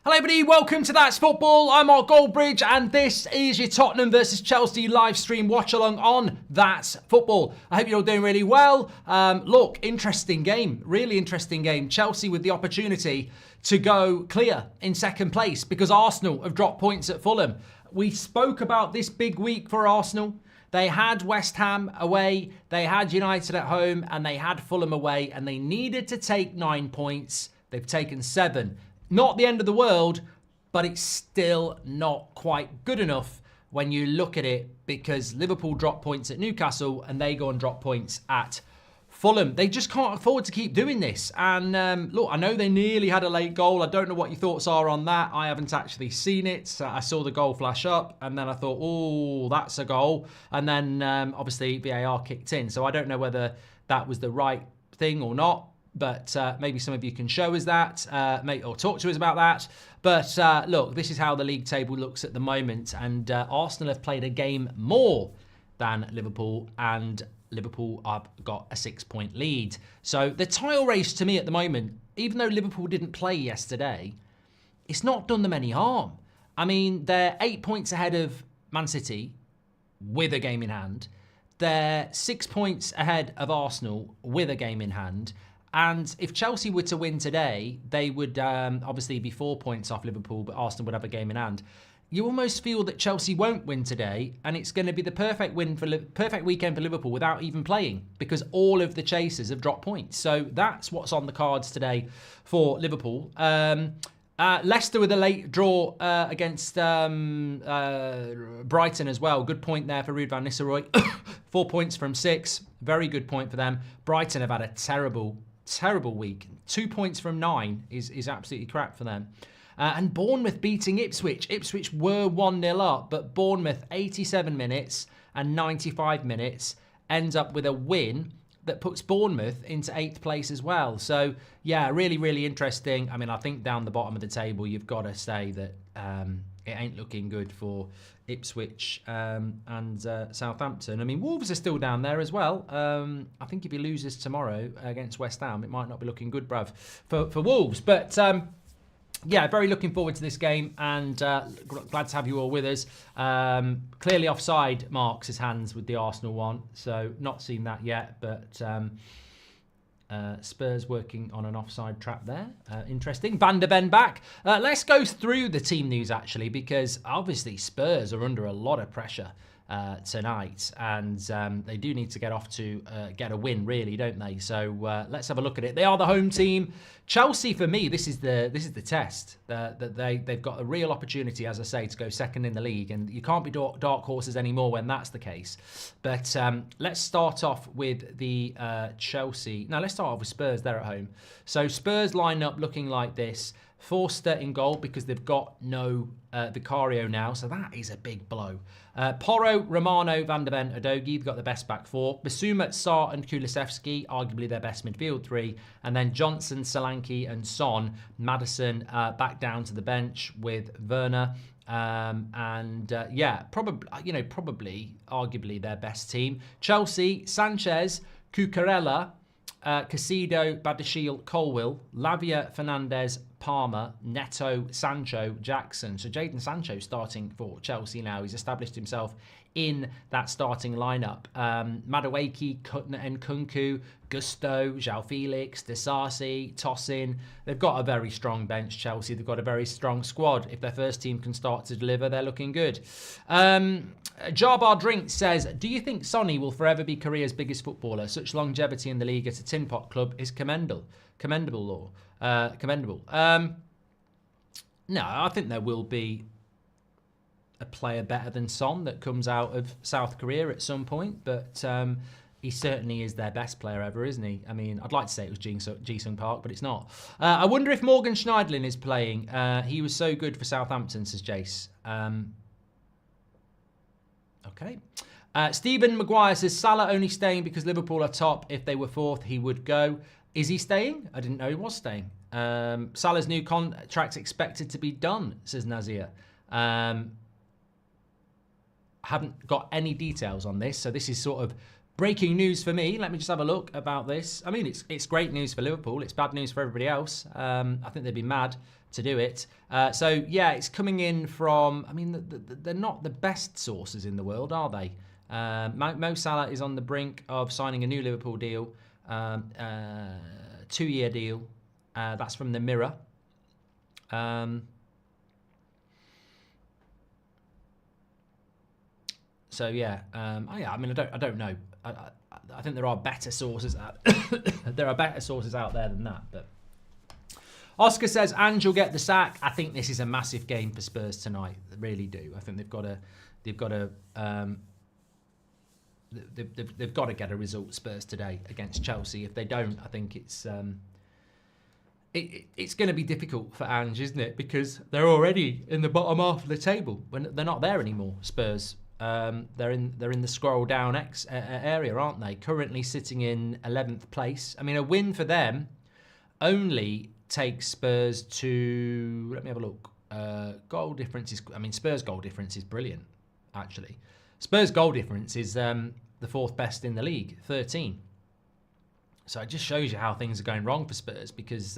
Hello everybody, welcome to That's Football. I'm Mark Goldbridge and this is your Tottenham versus Chelsea live stream watch-along on That's Football. I hope you're all doing really well. Look, interesting game, really interesting game. Chelsea with the opportunity to go clear in second place because Arsenal have dropped points at Fulham. We spoke about this big week for Arsenal. They had West Ham away, they had United at home and they had Fulham away and they needed to take 9 points. They've taken 7. Not the end of the world, but it's still not quite good enough when you look at it because Liverpool drop points at Newcastle and they go and drop points at Fulham. They just can't afford to keep doing this. And look, I know they nearly had a late goal. I don't know what your thoughts are on that. I haven't actually seen it. I saw the goal flash up and then I thought, oh, that's a goal. And then obviously VAR kicked in. So I don't know whether that was the right thing or not. But maybe some of you can show us that or talk to us about that. But look, this is how the league table looks at the moment. And Arsenal have played a game more than Liverpool and Liverpool have got a 6-point lead. So the title race to me at the moment, even though Liverpool didn't play yesterday, it's not done them any harm. I mean, they're 8 points ahead of Man City with a game in hand. They're 6 points ahead of Arsenal with a game in hand. And if Chelsea were to win today, they would obviously be 4 points off Liverpool, but Arsenal would have a game in hand. You almost feel that Chelsea won't win today, and it's going to be the perfect weekend for Liverpool without even playing, because all of the chasers have dropped points. So that's what's on the cards today for Liverpool. Leicester with a late draw against Brighton as well. Good point there for Ruud van Nistelrooy. 4 points from 6. Very good point for them. Brighton have had a terrible week. 2 points from 9 is absolutely crap for them. And Bournemouth beating Ipswich. Ipswich were 1-0 up, but Bournemouth 87 minutes and 95 minutes ends up with a win that puts Bournemouth into 8th place as well. So, yeah, really, really interesting. I mean, I think down the bottom of the table, you've got to say that it ain't looking good for Ipswich and Southampton. I mean, Wolves are still down there as well. I think if he loses tomorrow against West Ham, it might not be looking good, bruv, for Wolves. But, yeah, very looking forward to this game and glad to have you all with us. Clearly offside marks his hands with the Arsenal one, so not seen that yet, but Spurs working on an offside trap there. Interesting. Van der Ven back. Let's go through the team news actually, because obviously Spurs are under a lot of pressure tonight, and they do need to get off to get a win, really, don't they? So let's have a look at it. They are the home team. Chelsea, for me, this is the test. That they've got a real opportunity, as I say, to go second in the league, and you can't be dark horses anymore when that's the case. But let's start off with the Chelsea. Now let's start off with Spurs. They're at home, so Spurs line up looking like this. Forster in goal because they've got no Vicario now, so that is a big blow. Porro, Romano, Van der Ven, Udogie, they've got the best back four. Basuma, Sarr and Kulusevski, arguably their best midfield three. And then Johnson, Solanke and Son. Maddison back down to the bench with Werner. Yeah, probably, arguably their best team. Chelsea, Sanchez, Cucurella, Casido, Badiashile, Colwill, Lavia, Fernandez, Palmer, Neto, Sancho, Jackson. So Jadon Sancho starting for Chelsea now. He's established himself in that starting lineup. Madueke, Nkunku, Gusto, João Felix, Disasi, Tosin. They've got a very strong bench, Chelsea. They've got a very strong squad. If their first team can start to deliver, they're looking good. Jarbar Drink says, do you think Sonny will forever be Korea's biggest footballer? Such longevity in the league at a tin pot club is commendable. Commendable. No, I think there will be a player better than Son that comes out of South Korea at some point, but he certainly is their best player ever, isn't he? I mean, I'd like to say it was Ji-Sung Park, but it's not. I wonder if Morgan Schneiderlin is playing. He was so good for Southampton, says Jace. Okay. Stephen Maguire says, Salah only staying because Liverpool are top. If they were fourth, he would go. Is he staying? I didn't know he was staying. Salah's new contract expected to be done, says Nazir. Haven't got any details on this, so this is sort of Breaking news for me. Let me just have a look about this. I mean, it's great news for Liverpool. It's bad news for everybody else. I think they'd be mad to do it. So yeah, it's coming in from. I mean, they're not the best sources in the world, are they? Mo Salah is on the brink of signing a new Liverpool deal, 2-year deal. That's from the Mirror. So yeah, I mean, I don't know. I think there are better sources there are better sources out there than that. But Oscar says Ange will get the sack. I think this is a massive game for Spurs tonight. They really do. I think they've got to get a result, Spurs, today against Chelsea. If they don't, I think it's going to be difficult for Ange, isn't it? Because they're already in the bottom half of the table. When they're not there anymore, Spurs. They're in the scroll down area, aren't they? Currently sitting in 11th place. I mean, a win for them only takes Spurs to. Let me have a look. Goal difference is. I mean, Spurs' goal difference is brilliant. Actually, Spurs' goal difference is the fourth best in the league, 13. So it just shows you how things are going wrong for Spurs because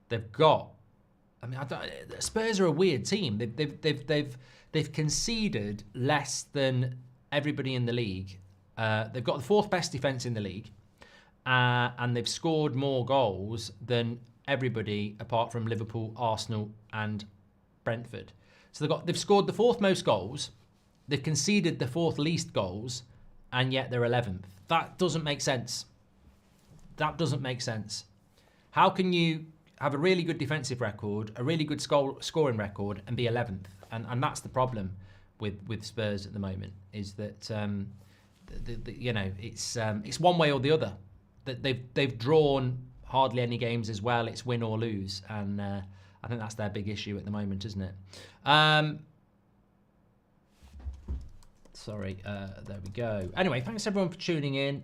they've got. I mean, Spurs are a weird team. They've conceded less than everybody in the league. They've got the fourth best defence in the league, and they've scored more goals than everybody apart from Liverpool, Arsenal, and Brentford. So they've scored the fourth most goals. They've conceded the fourth least goals, and yet they're 11th. That doesn't make sense. That doesn't make sense. How can you have a really good defensive record, a really good scoring record, and be 11th? And that's the problem with Spurs at the moment, is that it's one way or the other. That they've drawn hardly any games as well. It's win or lose, and I think that's their big issue at the moment, isn't it? Sorry, there we go. Anyway, thanks everyone for tuning in.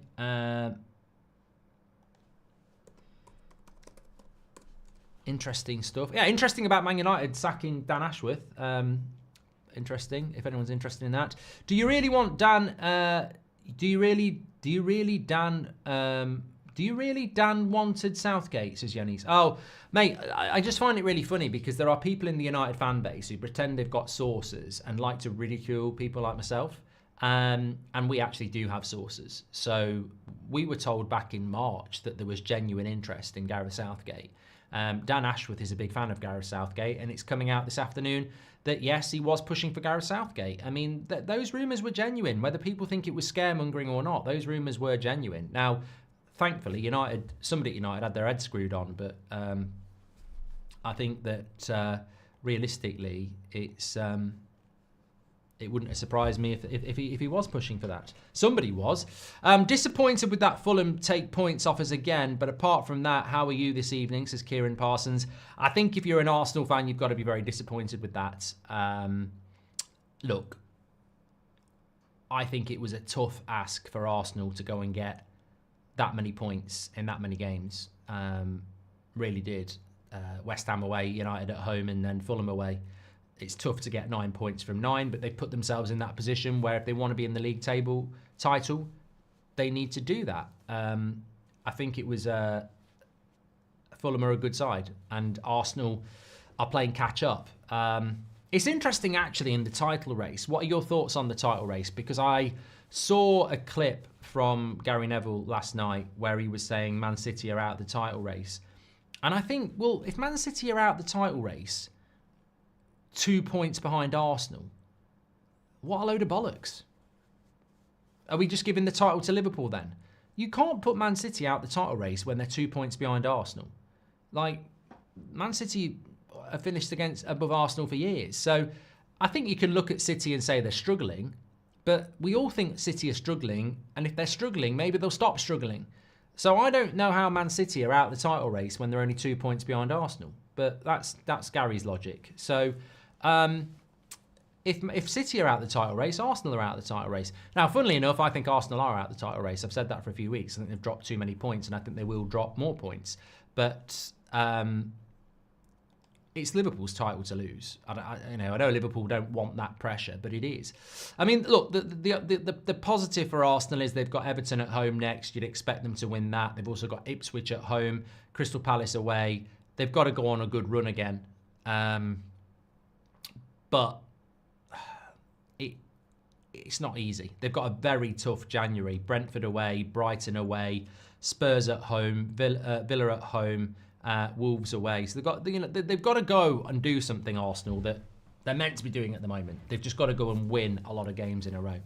Interesting stuff. Yeah, interesting about Man United sacking Dan Ashworth. Interesting. If anyone's interested in that, do you really want Dan? Do you really Dan wanted Southgate? Says Yanis. Oh, mate, I just find it really funny because there are people in the United fan base who pretend they've got sources and like to ridicule people like myself. And we actually do have sources. So we were told back in March that there was genuine interest in Gareth Southgate. Dan Ashworth is a big fan of Gareth Southgate, and it's coming out this afternoon that, yes, he was pushing for Gareth Southgate. I mean, those rumours were genuine. Whether people think it was scaremongering or not, those rumours were genuine. Now, thankfully, somebody at United had their head screwed on, but I think that realistically, it wouldn't have surprised me if he was pushing for that. Somebody was. Disappointed with that Fulham take points off us again, but apart from that, how are you this evening, says Kieran Parsons. I think if you're an Arsenal fan, you've got to be very disappointed with that. Look, I think it was a tough ask for Arsenal to go and get that many points in that many games. Really did. West Ham away, United at home, and then Fulham away. It's tough to get 9 points from 9, but they've put themselves in that position where if they want to be in the league table title, they need to do that. I think it was Fulham are a good side, and Arsenal are playing catch up. It's interesting, actually, in the title race. What are your thoughts on the title race? Because I saw a clip from Gary Neville last night where he was saying Man City are out of the title race. And I think, well, if Man City are out of the title race, 2 points behind Arsenal, what a load of bollocks. Are we just giving the title to Liverpool then? You can't put Man City out the title race when they're 2 points behind Arsenal. Like, Man City have finished above Arsenal for years. So I think you can look at City and say they're struggling, but we all think City are struggling, and if they're struggling, maybe they'll stop struggling. So I don't know how Man City are out the title race when they're only 2 points behind Arsenal, but that's Gary's logic. So if City are out the title race, Arsenal are out the title race. Now, funnily enough, I think Arsenal are out the title race. I've said that for a few weeks. I think they've dropped too many points, and I think they will drop more points. But it's Liverpool's title to lose. I know Liverpool don't want that pressure, but it is. I mean, look, the positive for Arsenal is they've got Everton at home next. You'd expect them to win that. They've also got Ipswich at home, Crystal Palace away. They've got to go on a good run again. But it's not easy. They've got a very tough January. Brentford away, Brighton away, Spurs at home, Villa at home, Wolves away. So they've got to go and do something, Arsenal, that they're meant to be doing at the moment. They've just got to go and win a lot of games in a row.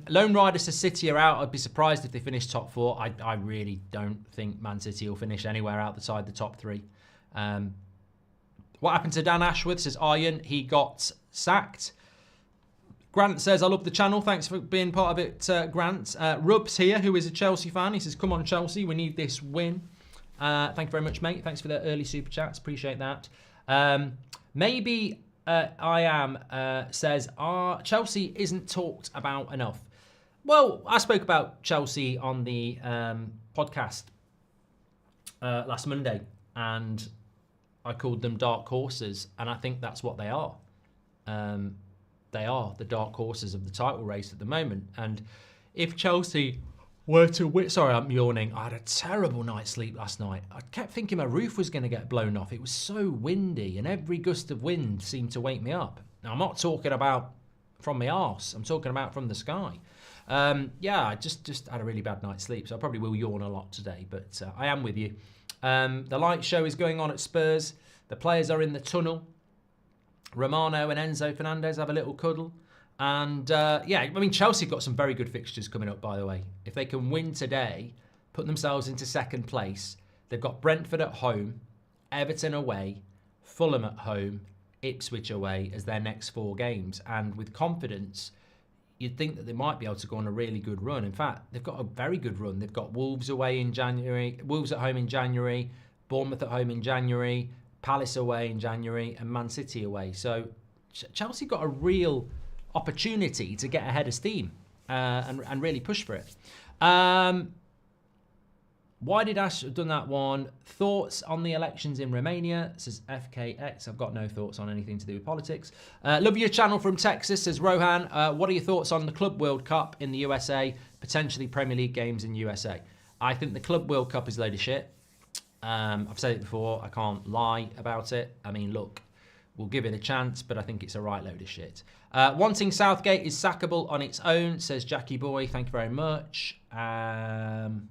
Lone Rider says City are out. I'd be surprised if they finish top 4. I really don't think Man City will finish anywhere outside the top 3. What happened to Dan Ashworth, says Iron. He got sacked. Grant says, I love the channel. Thanks for being part of it, Grant. Rubs here, who is a Chelsea fan. He says, come on, Chelsea. We need this win. Thank you very much, mate. Thanks for the early super chats. Appreciate that. Maybe I am says, Chelsea isn't talked about enough. Well, I spoke about Chelsea on the podcast last Monday, and I called them dark horses, and I think that's what they are. They are the dark horses of the title race at the moment. And if Chelsea were to win... Sorry, I'm yawning. I had a terrible night's sleep last night. I kept thinking my roof was going to get blown off. It was so windy, and every gust of wind seemed to wake me up. Now, I'm not talking about from my arse. I'm talking about from the sky. I just had a really bad night's sleep, so I probably will yawn a lot today, but I am with you. The light show is going on at Spurs. The players are in the tunnel. Romano and Enzo Fernandez have a little cuddle. And, Chelsea have got some very good fixtures coming up, by the way. If they can win today, put themselves into second place, they've got Brentford at home, Everton away, Fulham at home, Ipswich away as their next 4 games. And with confidence, you'd think that they might be able to go on a really good run. In fact, they've got a very good run. They've got Wolves away in January, Wolves at home in January, Bournemouth at home in January, Palace away in January, and Man City away. So Chelsea got a real opportunity to get ahead of steam and really push for it. Why did Ash have done that one? Thoughts on the elections in Romania, says FKX. I've got no thoughts on anything to do with politics. Love your channel from Texas, says Rohan. What are your thoughts on the Club World Cup in the USA, potentially Premier League games in USA? I think the Club World Cup is a load of shit. I've said it before, I can't lie about it. I mean, look, we'll give it a chance, but I think it's a right load of shit. Wanting Southgate is sackable on its own, says Jackie Boy. Thank you very much. Thank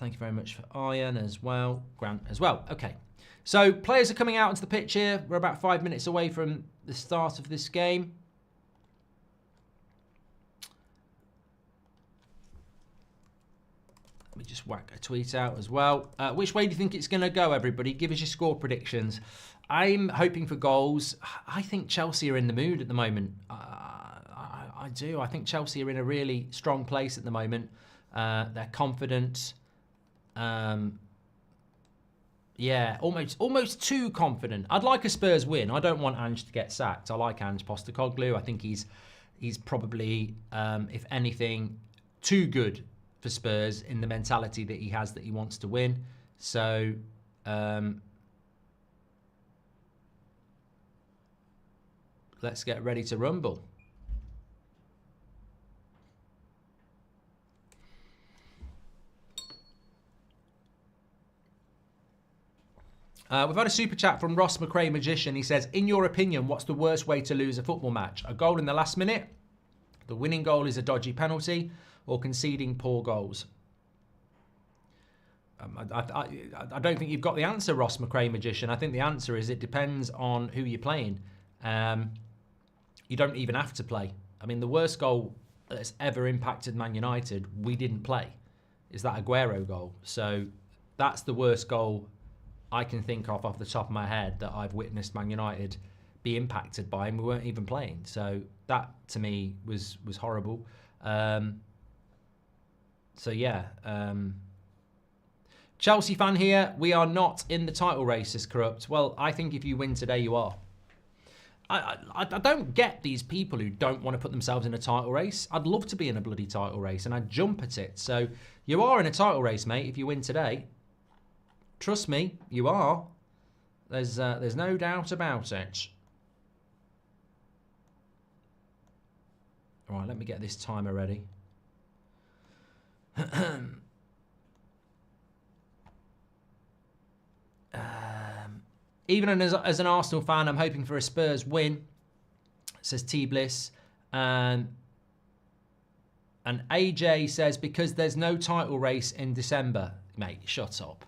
you very much for Iron as well. Grant as well. Okay. So players are coming out onto the pitch here. We're about 5 minutes away from the start of this game. Let me just whack a tweet out as well. Which way do you think it's going to go, everybody? Give us your score predictions. I'm hoping for goals. I think Chelsea are in the mood at the moment. I do. I think Chelsea are in a really strong place at the moment. They're confident. Almost too confident. I'd like a Spurs win. I don't want Ange to get sacked. I like Ange Postecoglou. I think he's probably, if anything, too good for Spurs in the mentality that he has, that he wants to win. So, let's get ready to rumble. We've had a super chat from Ross McRae Magician. He says, in your opinion, what's the worst way to lose a football match? A goal in the last minute? The winning goal is a dodgy penalty? Or conceding poor goals? I don't think you've got the answer, Ross McRae Magician. I think the answer is it depends on who you're playing. You don't even have to play. I mean, the worst goal that's ever impacted Man United, we didn't play. Is that Aguero goal? So that's the worst goal I can think of off the top of my head that I've witnessed Man United be impacted by, and we weren't even playing. So that, to me, was horrible. Chelsea fan here. We are not in the title race, is corrupt. Well, I think if you win today, you are. I don't get these people who don't want to put themselves in a title race. I'd love to be in a bloody title race, and I'd jump at it. So you are in a title race, mate, if you win today. Trust me, you are. There's no doubt about it. All right, let me get this timer ready. Even as an Arsenal fan, I'm hoping for a Spurs win, says T Bliss. And AJ says, because there's no title race in December. Mate, shut up.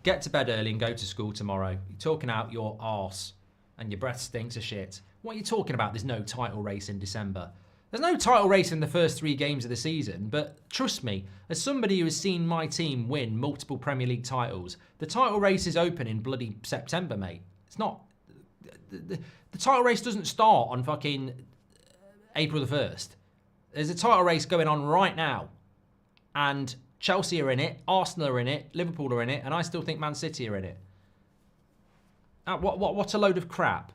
Get to bed early and go to school tomorrow. You're talking out your arse and your breath stinks of shit. What are you talking about? There's no title race in December. There's no title race in the first 3 games of the season, but trust me, as somebody who has seen my team win multiple Premier League titles, the title race is open in bloody September, mate. It's not... The title race doesn't start on fucking April the 1st. There's a title race going on right now, and Chelsea are in it, Arsenal are in it, Liverpool are in it, and I still think Man City are in it. What a load of crap.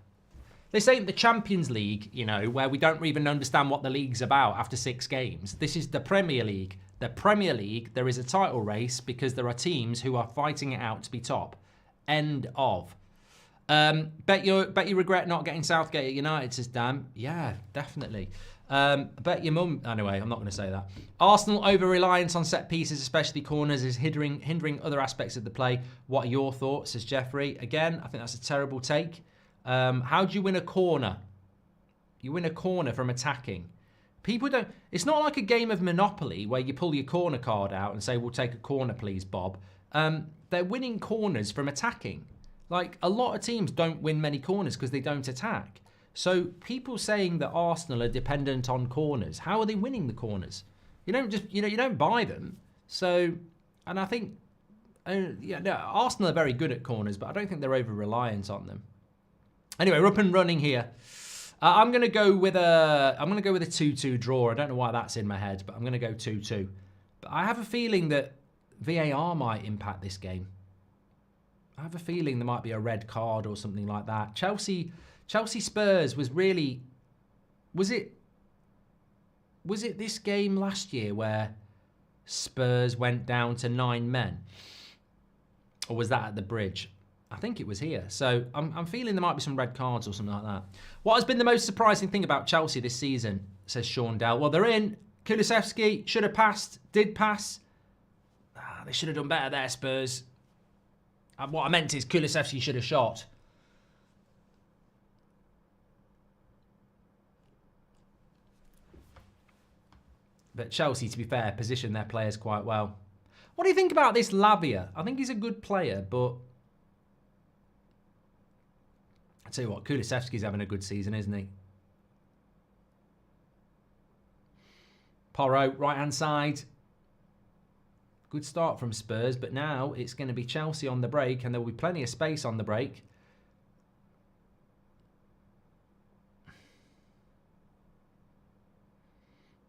This ain't the Champions League, you know, where we don't even understand what the league's about after 6 games. This is the Premier League. The Premier League, there is a title race because there are teams who are fighting it out to be top. End of. Bet you regret not getting Southgate at United, says Dan. Yeah, definitely. Bet your mum... Anyway, I'm not going to say that. Arsenal over-reliance on set pieces, especially corners, is hindering other aspects of the play. What are your thoughts, says Jeffrey. Again, I think that's a terrible take. How do you win a corner? You win a corner from attacking. People don't... It's not like a game of Monopoly where you pull your corner card out and say, we'll take a corner, please, Bob. They're winning corners from attacking. Like, a lot of teams don't win many corners because they don't attack. So people saying that Arsenal are dependent on corners, how are they winning the corners? You don't just, you don't buy them. So, and I think, Arsenal are very good at corners, but I don't think they're over-reliant on them. Anyway, we're up and running here. I'm going to go with a 2-2 draw. I don't know why that's in my head, but I'm going to go 2-2. But I have a feeling that VAR might impact this game. I have a feeling there might be a red card or something like that. Chelsea Spurs was really... Was it this game last year where Spurs went down to 9 men? Or was that at the Bridge? I think it was here. So I'm feeling there might be some red cards or something like that. What has been the most surprising thing about Chelsea this season, says Sean Dell? Well, they're in. Kulusevski should have passed, did pass. They should have done better there, Spurs. What I meant is Kulusevski should have shot. But Chelsea, to be fair, position their players quite well. What do you think about this Lavia? I think he's a good player, but... I'll tell you what, Kulusevski's having a good season, isn't he? Porro, right-hand side. Good start from Spurs, but now it's going to be Chelsea on the break, and there will be plenty of space on the break.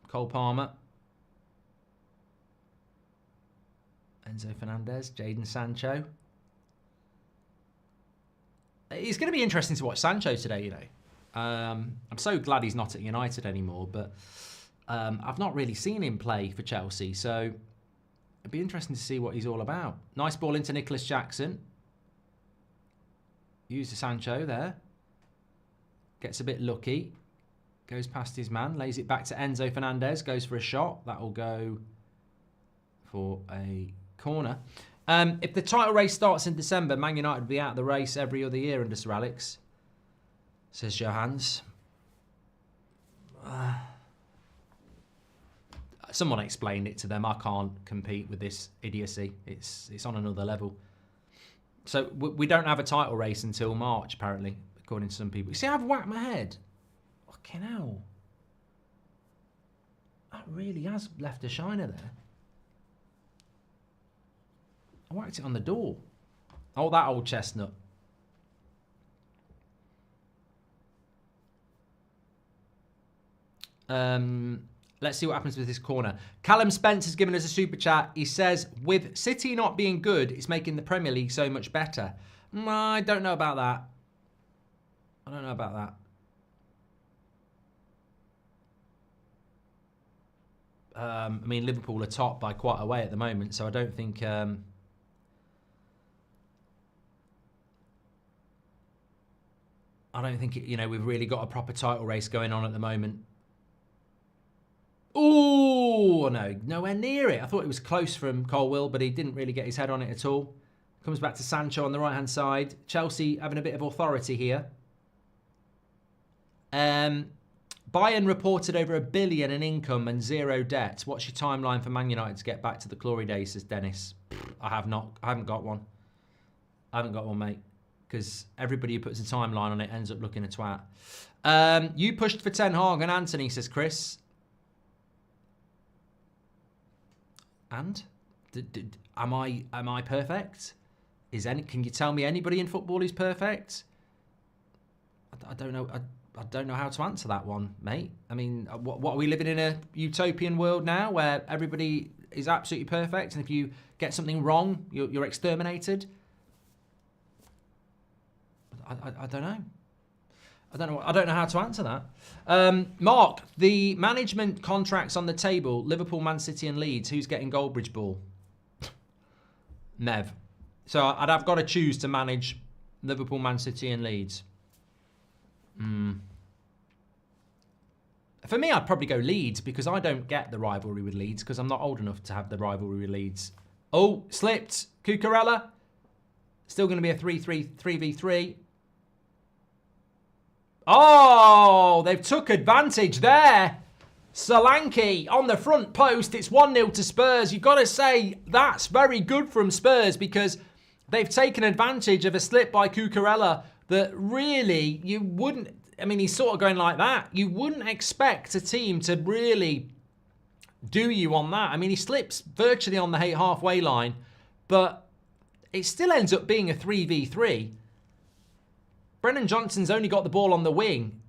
Cole Palmer. Enzo Fernandez, Jadon Sancho. It's going to be interesting to watch Sancho today, you know. I'm so glad he's not at United anymore, but I've not really seen him play for Chelsea, so it'd be interesting to see what he's all about. Nice ball into Nicholas Jackson. Use the Sancho there. Gets a bit lucky. Goes past his man, lays it back to Enzo Fernandez, goes for a shot. That will go for a corner. If the title race starts in December, Man United will be out of the race every other year under Sir Alex, says Johans. Someone explained it to them. I can't compete with this idiocy. It's on another level. So we don't have a title race until March, apparently, according to some people. You see, I've whacked my head. Fucking hell. That really has left a shiner there. I whacked it on the door. Oh, that old chestnut. Let's see what happens with this corner. Callum Spence has given us a super chat. He says, with City not being good, it's making the Premier League so much better. I don't know about that. I don't know about that. I mean, Liverpool are top by quite a way at the moment, so I don't think... I don't think, we've really got a proper title race going on at the moment. Oh, no, nowhere near it. I thought it was close from Colwill, but he didn't really get his head on it at all. Comes back to Sancho on the right-hand side. Chelsea having a bit of authority here. Bayern reported over $1 billion in income and 0 debt. What's your timeline for Man United to get back to the glory days, says Dennis? I haven't got one. I haven't got one, mate. Because everybody who puts a timeline on it ends up looking a twat. You pushed for Ten Hag and Anthony, says Chris. And? Am I perfect? Can you tell me anybody in football is perfect? I don't know. I don't know how to answer that one, mate. I mean, what are we living in a utopian world now where everybody is absolutely perfect, and if you get something wrong, you're exterminated? I don't know. I don't know how to answer that. Mark, the management contracts on the table: Liverpool, Man City, and Leeds. Who's getting Goldbridge ball? Nev. So I'd have got to choose to manage Liverpool, Man City, and Leeds. For me, I'd probably go Leeds because I don't get the rivalry with Leeds because I'm not old enough to have the rivalry with Leeds. Oh, slipped. Cucurella. Still going to be a 3v3. Oh, they've took advantage there. Solanke on the front post. It's 1-0 to Spurs. You've got to say that's very good from Spurs because they've taken advantage of a slip by Cucurella that really you wouldn't... I mean, he's sort of going like that. You wouldn't expect a team to really do you on that. I mean, he slips virtually on the halfway line, but it still ends up being a 3v3. Brennan Johnson's only got the ball on the wing.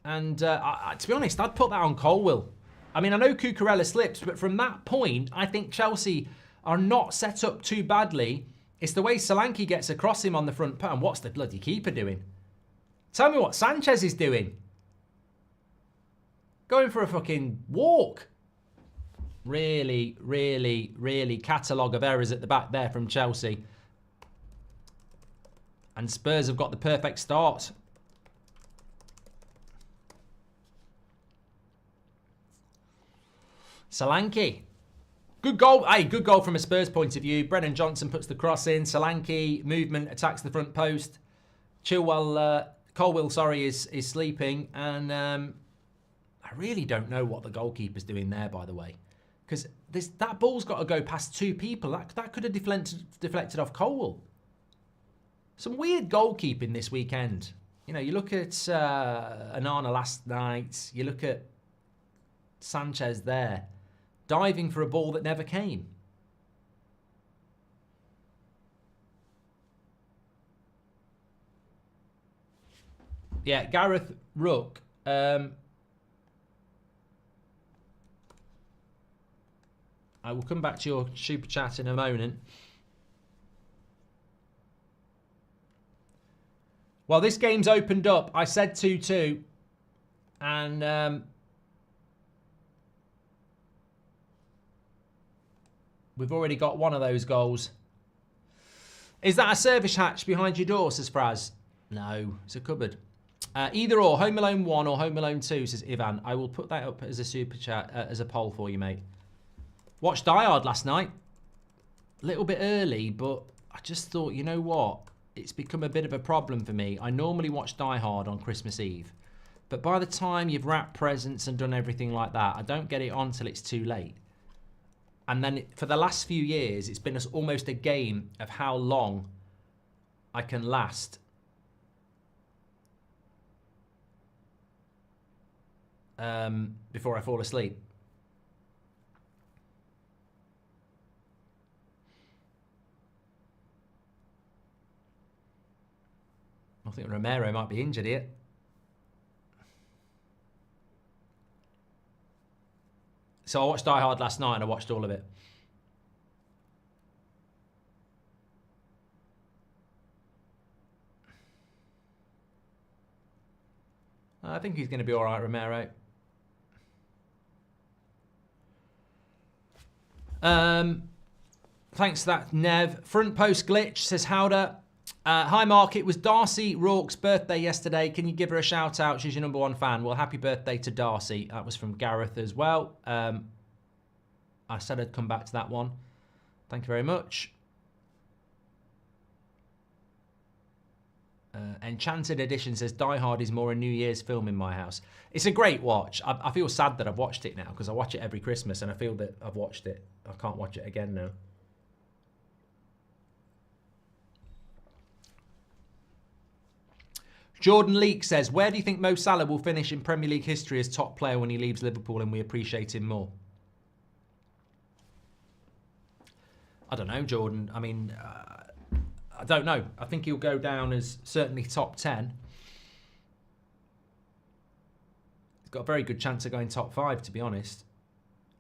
And to be honest, I'd put that on Colwill. I mean, I know Cucurella slips, but from that point, I think Chelsea are not set up too badly. It's the way Solanke gets across him on the front post. And what's the bloody keeper doing? Tell me what Sanchez is doing. Going for a fucking walk. Really, really, really catalogue of errors at the back there from Chelsea. And Spurs have got the perfect start. Solanke. Good goal. Hey, good goal from a Spurs point of view. Brennan Johnson puts the cross in. Solanke, movement, attacks the front post. Colwill, sorry, is sleeping. And I really don't know what the goalkeeper's doing there, by the way. Because that ball's got to go past two people. That could have deflected off Colwill. Some weird goalkeeping this weekend. You know, you look at Anana last night. You look at Sanchez there. Diving for a ball that never came. Yeah, Gareth Rook. I will come back to your super chat in a moment. Well, this game's opened up. I said 2-2. And we've already got one of those goals. Is that a service hatch behind your door, says Fraz? No, it's a cupboard. Either or, Home Alone 1 or Home Alone 2, says Ivan. I will put that up as a super chat, as a poll for you, mate. Watched Die Hard last night. A little bit early, but I just thought, you know what? It's become a bit of a problem for me. I normally watch Die Hard on Christmas Eve. But by the time you've wrapped presents and done everything like that, I don't get it on till it's too late. And then for the last few years, it's been almost a game of how long I can last. Before I fall asleep. I think Romero might be injured here. So I watched Die Hard last night and I watched all of it. I think he's going to be all right, Romero. Thanks for that, Nev. Front post glitch, says Howder. Hi, Mark. It was Darcy Rourke's birthday yesterday. Can you give her a shout out? She's your #1 fan. Well, happy birthday to Darcy. That was from Gareth as well. I said I'd come back to that one. Thank you very much. Enchanted Edition says Die Hard is more a New Year's film in my house. It's a great watch. I feel sad that I've watched it now because I watch it every Christmas and I feel that I've watched it. I can't watch it again now. Jordan Leake says, where do you think Mo Salah will finish in Premier League history as top player when he leaves Liverpool and we appreciate him more? I don't know, Jordan. I mean, I don't know. I think he'll go down as certainly top 10. He's got a very good chance of going top 5, to be honest.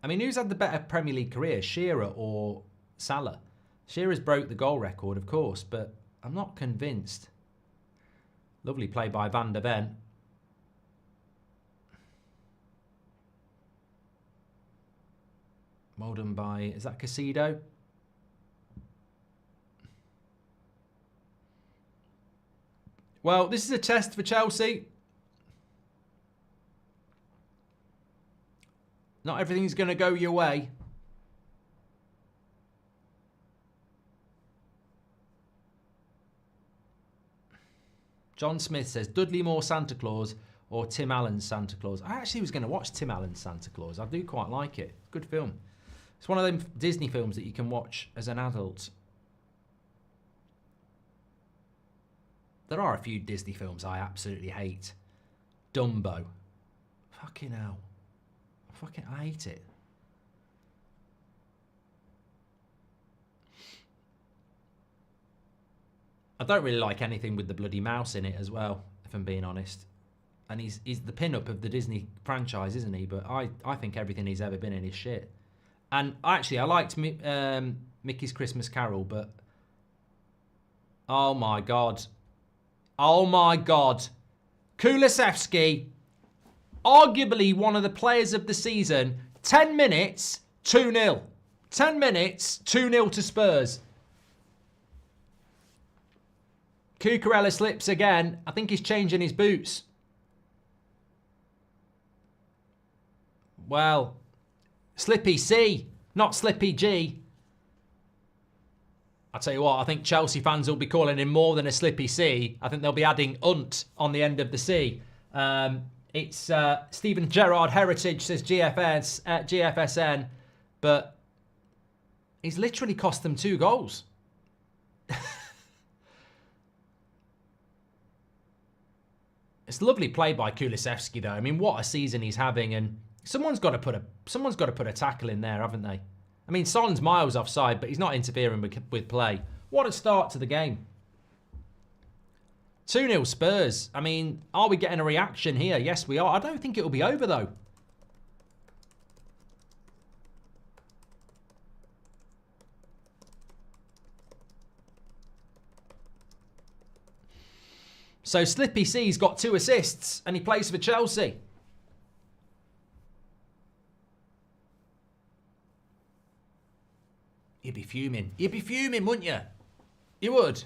I mean, who's had the better Premier League career, Shearer or Salah? Shearer's broke the goal record, of course, but I'm not convinced. Lovely play by Van der Ven. Well done by, is that Casido? Well, this is a test for Chelsea. Not everything's going to go your way. John Smith says, Dudley Moore Santa Claus or Tim Allen's Santa Claus. I actually was going to watch Tim Allen's Santa Claus. I do quite like it. Good film. It's one of them Disney films that you can watch as an adult. There are a few Disney films I absolutely hate. Dumbo. Fucking hell. I hate it. I don't really like anything with the bloody mouse in it as well, if I'm being honest. And he's the pin-up of the Disney franchise, isn't he? But I think everything he's ever been in is shit. And actually, I liked Mickey's Christmas Carol, but... Oh my God. Oh my God. Kulusevski, arguably one of the players of the season, 10 minutes, 2-0. 10 minutes, 2-0 to Spurs. Cucurella slips again. I think he's changing his boots. Well, Slippy C, not Slippy G. I'll tell you what, I think Chelsea fans will be calling him more than a Slippy C. I think they'll be adding unt on the end of the C. It's Stephen Gerrard Heritage, says GFSN, but he's literally cost them 2 goals. It's lovely play by Kulusevski, though. I mean, what a season he's having, and someone's got to put a tackle in there, haven't they? I mean, Son's miles offside, but he's not interfering with play. What a start to the game. 2-0 Spurs. I mean, are we getting a reaction here? Yes, we are. I don't think it'll be over, though. So Slippy C's got 2 assists and he plays for Chelsea. You'd be fuming. You'd be fuming, wouldn't you? You would.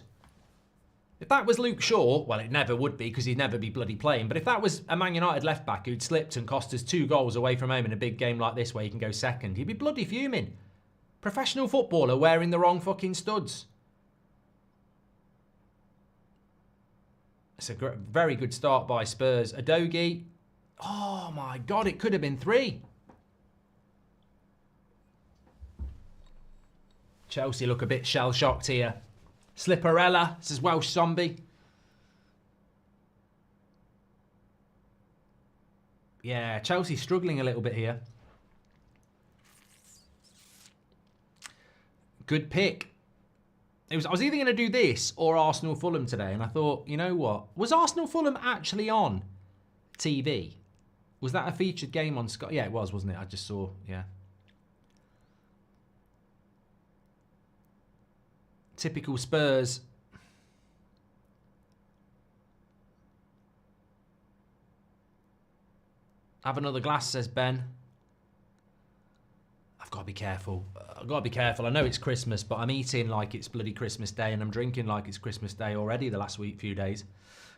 If that was Luke Shaw, well, it never would be because he'd never be bloody playing. But if that was a Man United left-back who'd slipped and cost us 2 goals away from home in a big game like this where you can go second, he'd be bloody fuming. Professional footballer wearing the wrong fucking studs. It's a very good start by Spurs. Adogi. Oh, my God. It could have been 3. Chelsea look a bit shell-shocked here. Slipperella. This is Welsh zombie. Yeah, Chelsea's struggling a little bit here. Good pick. I was either going to do this or Arsenal-Fulham today, and I thought, you know what? Was Arsenal-Fulham actually on TV? Was that a featured game on Sky? Yeah, it was, wasn't it? I just saw, yeah. Typical Spurs. Have another glass, says Ben. I I've got to be careful. I've got to be careful. I know it's Christmas, but I'm eating like it's bloody Christmas Day, and I'm drinking like it's Christmas Day already the last few days.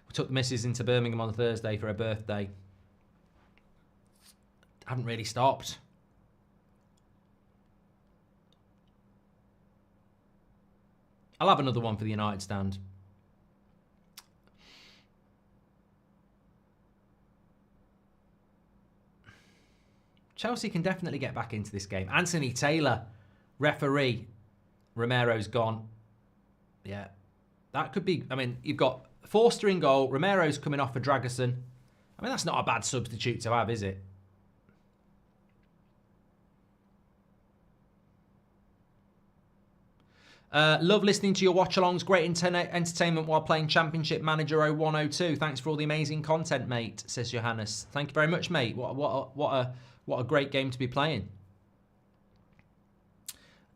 We took the missus into Birmingham on Thursday for her birthday. Haven't really stopped. I'll have another one for the United stand. Chelsea can definitely get back into this game. Anthony Taylor, referee. Romero's gone. Yeah, that could be. I mean, you've got Forster in goal. Romero's coming off for Dragerson. I mean, that's not a bad substitute to have, is it? Love listening to your watch-alongs. Great entertainment while playing Championship Manager 0102. Thanks for all the amazing content, mate, says Johannes. Thank you very much, mate. What a great game to be playing.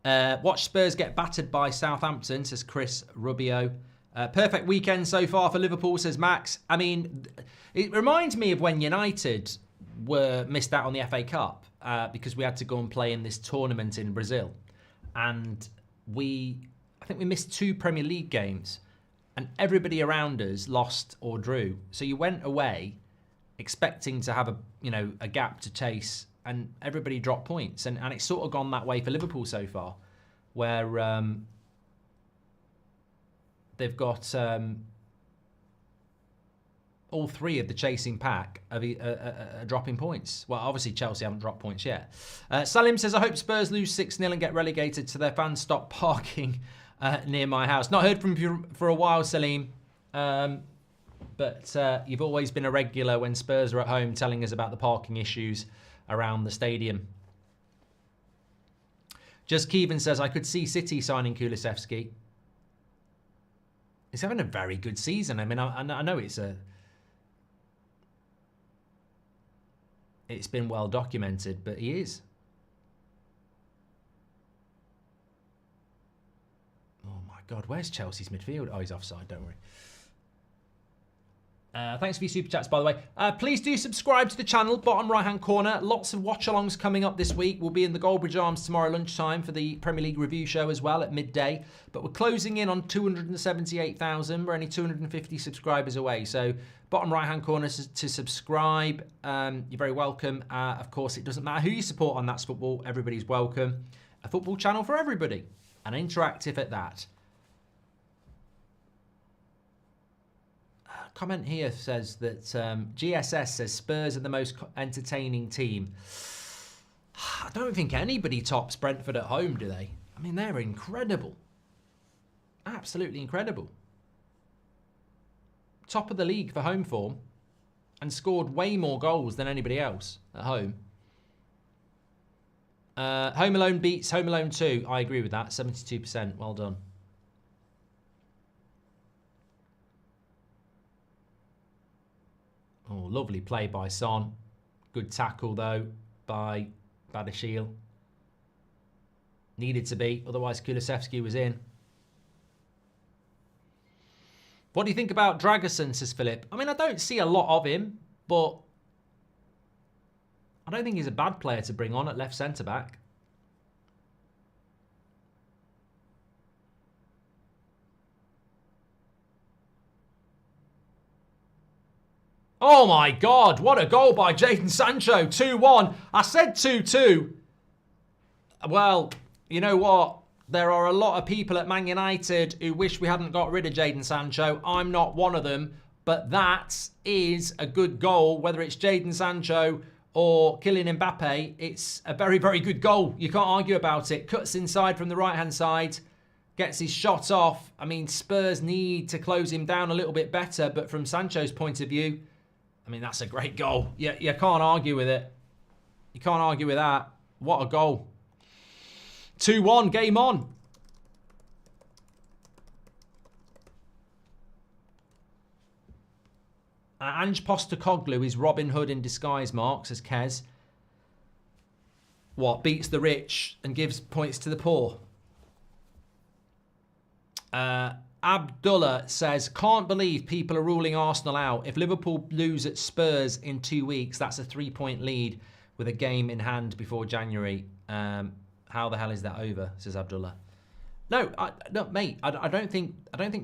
Watch Spurs get battered by Southampton, says Chris Rubio. Perfect weekend so far for Liverpool, says Max. I mean, it reminds me of when United were missed out on the FA Cup because we had to go and play in this tournament in Brazil. And I think we missed 2 Premier League games and everybody around us lost or drew. So you went away expecting to have a gap to chase, and everybody dropped points. And it's sort of gone that way for Liverpool so far, where they've got all 3 of the chasing pack are dropping points. Well, obviously Chelsea haven't dropped points yet. Salim says, I hope Spurs lose 6-0 and get relegated so their fans stop parking near my house. Not heard from you for a while, Salim. But you've always been a regular when Spurs are at home telling us about the parking issues around the stadium. Just Kevin says, I could see City signing Kulusevski. He's having a very good season. I mean, I know it's been well documented, but he is. Oh my God, where's Chelsea's midfield? Oh, he's offside, don't worry. Thanks for your super chats, by the way. Please do subscribe to the channel, bottom right-hand corner. Lots of watch-alongs coming up this week. We'll be in the Goldbridge Arms tomorrow lunchtime for the Premier League review show as well at midday. But we're closing in on 278,000. We're only 250 subscribers away. So bottom right-hand corner to subscribe. You're very welcome. Of course, it doesn't matter who you support on That's Football. Everybody's welcome. A football channel for everybody. And interactive at that. Comment here says that GSS says Spurs are the most entertaining team. I don't think anybody tops Brentford at home, do they? I mean, they're incredible. Absolutely incredible. Top of the league for home form and scored way more goals than anybody else at home. Home Alone beats Home Alone 2. I agree with that. 72%. Well done. Oh, lovely play by Son. Good tackle, though, by Badashil. Needed to be, otherwise Kulusevski was in. What do you think about Dragerson, says Philip? I mean, I don't see a lot of him, but I don't think he's a bad player to bring on at left centre-back. Oh my God, what a goal by Jadon Sancho, 2-1. I said 2-2. Well, you know what? There are a lot of people at Man United who wish we hadn't got rid of Jadon Sancho. I'm not one of them, but that is a good goal. Whether it's Jadon Sancho or Kylian Mbappe, it's a very, very good goal. You can't argue about it. Cuts inside from the right-hand side, gets his shot off. I mean, Spurs need to close him down a little bit better, but from Sancho's point of view, I mean, that's a great goal. You can't argue with it. You can't argue with that. What a goal. 2-1, game on. Ange Postecoglou is Robin Hood in disguise, Mark, says Kez. What, beats the rich and gives points to the poor? Abdullah says, can't believe people are ruling Arsenal out. If Liverpool lose at Spurs in 2 weeks, that's a 3-point lead with a game in hand before January. How the hell is that over? Says Abdullah. No, mate. I don't think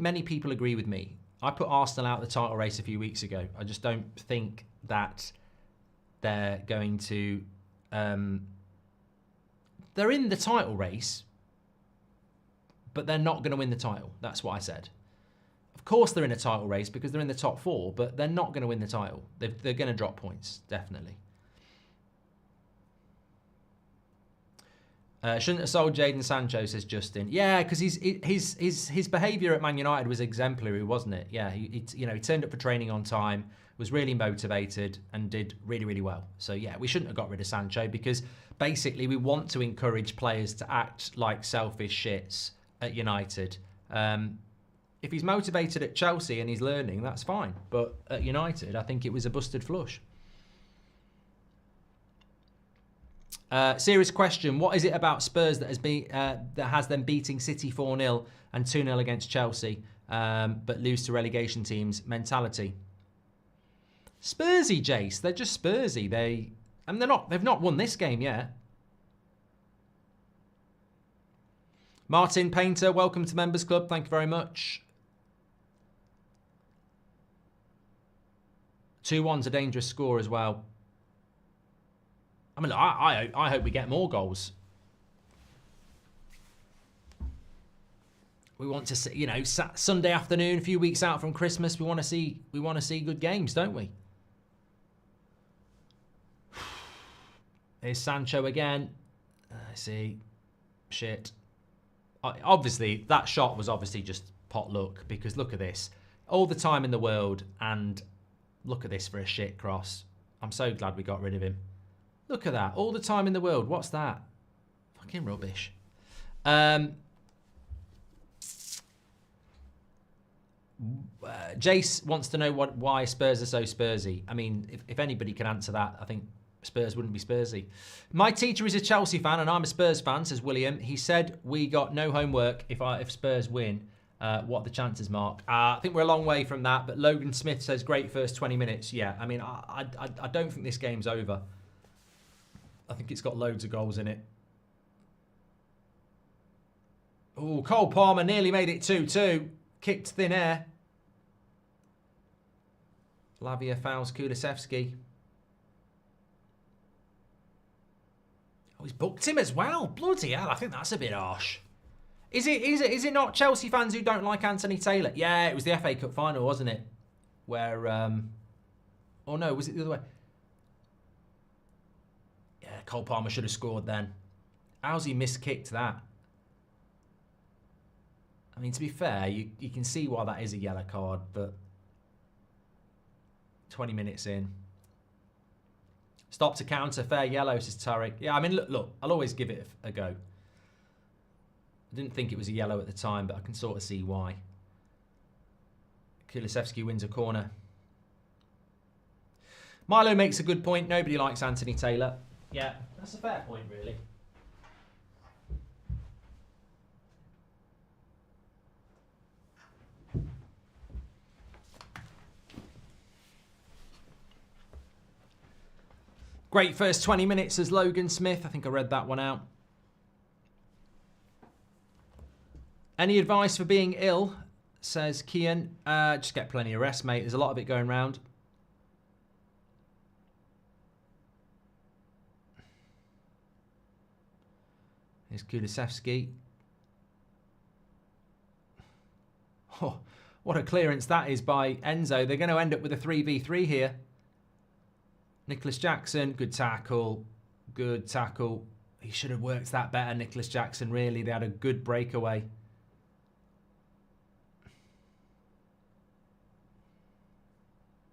many people agree with me. I put Arsenal out of the title race a few weeks ago. I just don't think that they're going to. They're in the title race, but they're not going to win the title. That's what I said. Of course they're in a title race because they're in the top 4, but they're not going to win the title. They're going to drop points, definitely. Shouldn't have sold Jadon Sancho, says Justin. Yeah, because his behaviour at Man United was exemplary, wasn't it? Yeah, he turned up for training on time, was really motivated, and did really, really well. So yeah, we shouldn't have got rid of Sancho because basically we want to encourage players to act like selfish shits at United. If he's motivated at Chelsea and he's learning, that's fine. But at United, I think it was a busted flush. Serious question. What is it about Spurs that has them beating City 4-0 and 2-0 against Chelsea, but lose to relegation teams mentality? Spursy, Jace. They're just Spursy. They've not won this game yet. Martin Painter, welcome to Members Club. Thank you very much. 2-1's a dangerous score as well. I mean, I hope we get more goals. We want to see, Sunday afternoon, a few weeks out from Christmas. We want to see good games, don't we? Here's Sancho again. I see. Shit. Obviously, that shot was obviously just pot luck because look at this. All the time in the world, and look at this for a shit cross. I'm so glad we got rid of him. Look at that. All the time in the world. What's that? Fucking rubbish. Jace wants to know why Spurs are so Spursy. I mean, if anybody can answer that, I think Spurs wouldn't be Spursy. My teacher is a Chelsea fan and I'm a Spurs fan, says William. He said we got no homework if Spurs win. What are the chances, Mark? I think we're a long way from that, but Logan Smith says great first 20 minutes. Yeah, I mean, I don't think this game's over. I think it's got loads of goals in it. Oh, Cole Palmer nearly made it 2-2. Kicked thin air. Lavia fouls Kulusevski. Oh, he's booked him as well. Bloody hell, I think that's a bit harsh. Is it not Chelsea fans who don't like Anthony Taylor? Yeah, it was the FA Cup final, wasn't it? Where, oh no, was it the other way? Yeah, Cole Palmer should have scored then. How's he miskicked that? I mean, to be fair, you can see why that is a yellow card, but 20 minutes in. Stop to counter, fair yellow, says Tarek. Yeah, I mean, look, I'll always give it a go. I didn't think it was a yellow at the time, but I can sort of see why. Kulusevski wins a corner. Milo makes a good point. Nobody likes Anthony Taylor. Yeah, that's a fair point, really. Great first 20 minutes as Logan Smith. I think I read that one out. Any advice for being ill, says Kian. Just get plenty of rest, mate. There's a lot of it going round. Here's Kulusevski. Oh, what a clearance that is by Enzo. They're going to end up with a 3v3 here. Nicholas Jackson, good tackle. Good tackle. He should have worked that better, Nicholas Jackson, really. They had a good breakaway.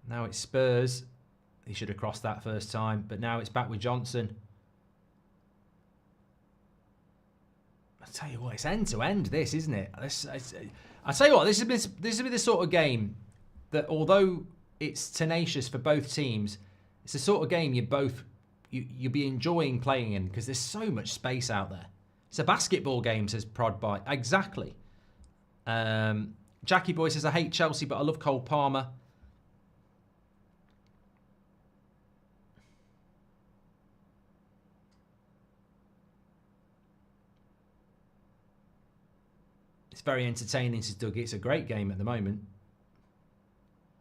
Now it's Spurs. He should have crossed that first time, but now it's back with Johnson. I tell you what, it's end to end. This, isn't it? I tell you what, this will be the sort of game that, although it's tenacious for both teams, it's the sort of game you'll be enjoying playing in because there's so much space out there. It's a basketball game, says Prodby. Exactly. Jackie Boy says I hate Chelsea, but I love Cole Palmer. very entertaining, says Doug. It's a great game at the moment.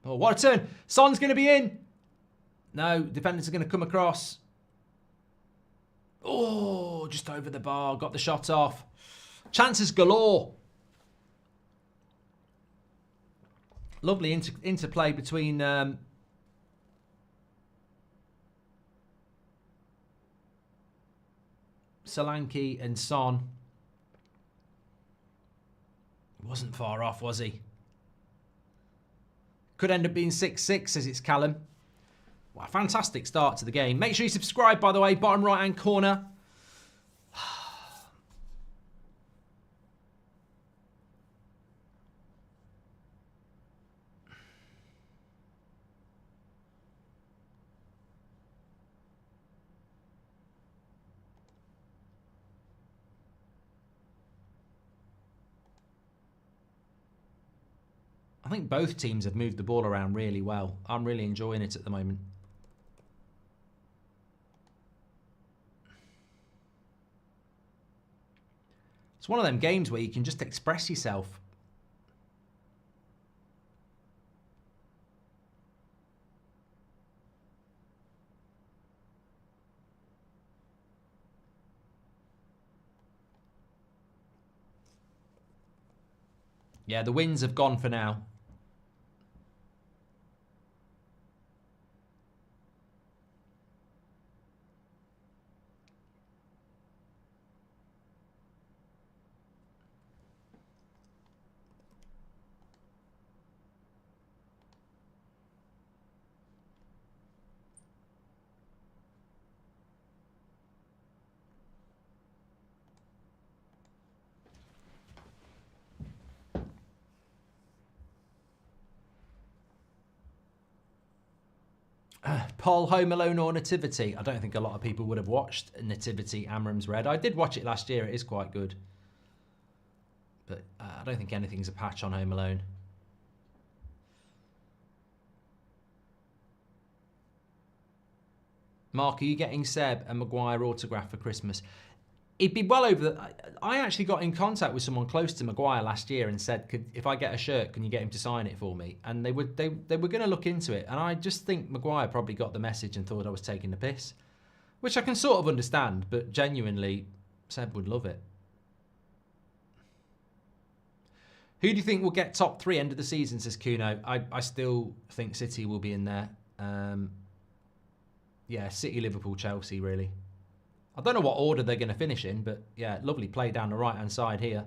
Oh, what a turn. Son's going to be in. No, defenders are going to come across. Oh, just over the bar. Got the shot off. Chances galore. Lovely interplay between Solanke and Son. Wasn't far off, was he? Could end up being 6-6, says it's Callum. Wow, fantastic start to the game. Make sure you subscribe, by the way, bottom right-hand corner. I think both teams have moved the ball around really well. I'm really enjoying it at the moment. It's one of them games where you can just express yourself. Yeah, the wins have gone for now. Paul, Home Alone or Nativity? I don't think a lot of people would have watched Nativity, Amram's Red. I did watch it last year. It is quite good. But I don't think anything's a patch on Home Alone. Mark, are you getting Seb and Maguire autograph for Christmas? It'd be well over the... I actually got in contact with someone close to Maguire last year and said, if I get a shirt, can you get him to sign it for me? And they were going to look into it. And I just think Maguire probably got the message and thought I was taking the piss. Which I can sort of understand, but genuinely, Seb would love it. Who do you think will get top 3 end of the season, says Kuno? I still think City will be in there. Yeah, City, Liverpool, Chelsea, really. I don't know what order they're going to finish in, but yeah, lovely play down the right-hand side here.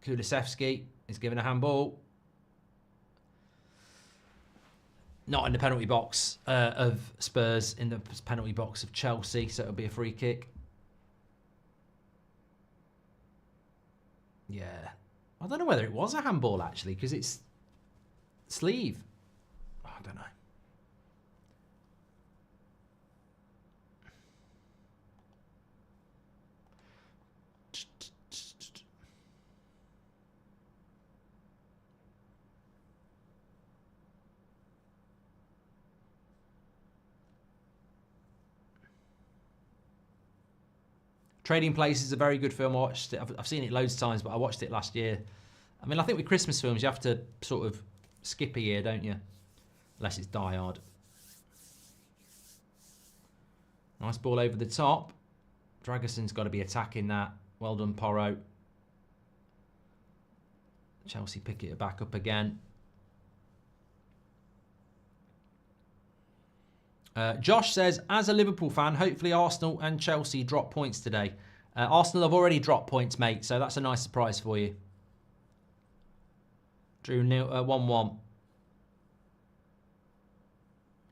Kulusevski is given a handball. Not in the penalty box of Spurs, in the penalty box of Chelsea, so it'll be a free kick. Yeah. I don't know whether it was a handball, actually, because it's sleeve. Oh, I don't know. Trading Places is a very good film. I watched it. I've seen it loads of times, but I watched it last year. I mean, I think with Christmas films, you have to sort of skip a year, don't you? Unless it's Die Hard. Nice ball over the top. Dragason's got to be attacking that. Well done, Porro. Chelsea pick it back up again. Josh says, as a Liverpool fan, hopefully Arsenal and Chelsea drop points today. Arsenal have already dropped points, mate, so that's a nice surprise for you. Drew 1-1.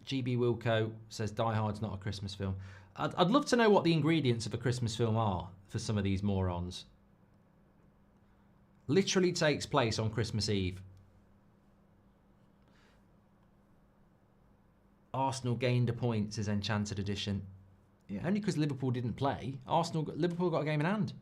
GB Wilco says Die Hard's not a Christmas film. I'd love to know what the ingredients of a Christmas film are for some of these morons. Literally takes place on Christmas Eve. Arsenal gained a point, says Enchanted Edition. Yeah, only because Liverpool didn't play. Liverpool got a game in hand.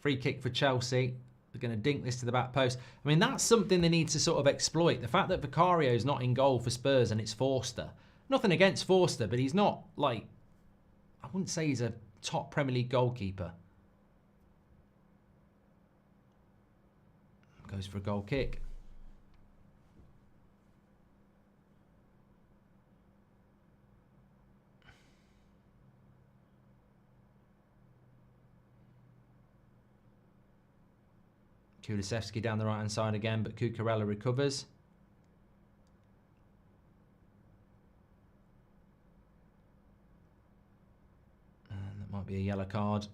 Free kick for Chelsea. They're going to dink this to the back post. I mean, that's something they need to sort of exploit. The fact that Vicario's not in goal for Spurs and it's Forster. Nothing against Forster, but he's not, like, I wouldn't say he's a top Premier League goalkeeper. Goes for a goal kick. Kulusevski down the right-hand side again, but Cucurella recovers. And that might be a yellow card.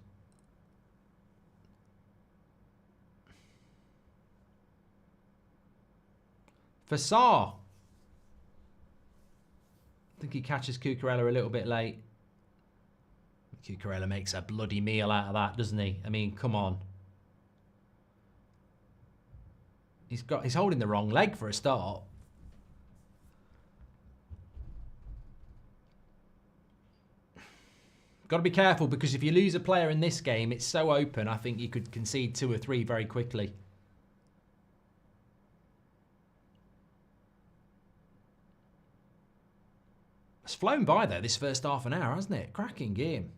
For Sarr. I think he catches Cucurella a little bit late. Cucurella makes a bloody meal out of that, doesn't he? I mean, come on. He's holding the wrong leg for a start. Got to be careful, because if you lose a player in this game, it's so open, I think you could concede 2 or 3 very quickly. It's flown by, though, this first half an hour, hasn't it? Cracking game.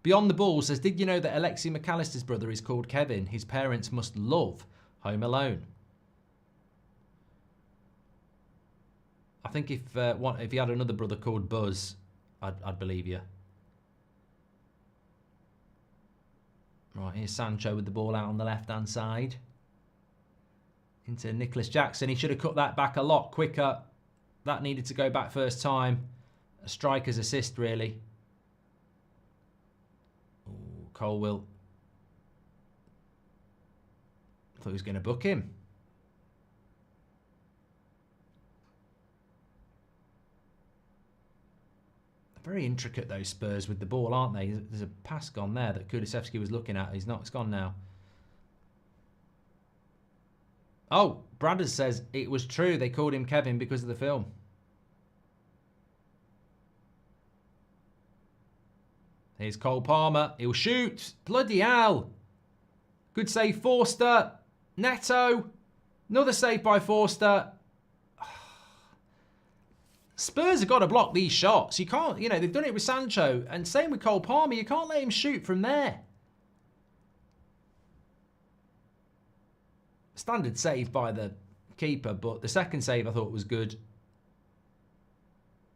Beyond the Ball says, did you know that Alexi McAllister's brother is called Kevin? His parents must love Home Alone. I think if he had another brother called Buzz, I'd believe you. Right, here's Sancho with the ball out on the left-hand side. Into Nicholas Jackson. He should have cut that back a lot quicker. That needed to go back first time. A striker's assist, really. Ooh, Colwill. Thought he was going to book him. Very intricate, those Spurs with the ball, aren't they? There's a pass gone there that Kulusevski was looking at. He's not. It's gone now. Oh, Bradders says it was true. They called him Kevin because of the film. Here's Cole Palmer. He'll shoot. Bloody hell. Good save, Forster. Neto. Another save by Forster. Spurs have got to block these shots. You can't, you know, they've done it with Sancho. And same with Cole Palmer. You can't let him shoot from there. Standard save by the keeper, but the second save I thought was good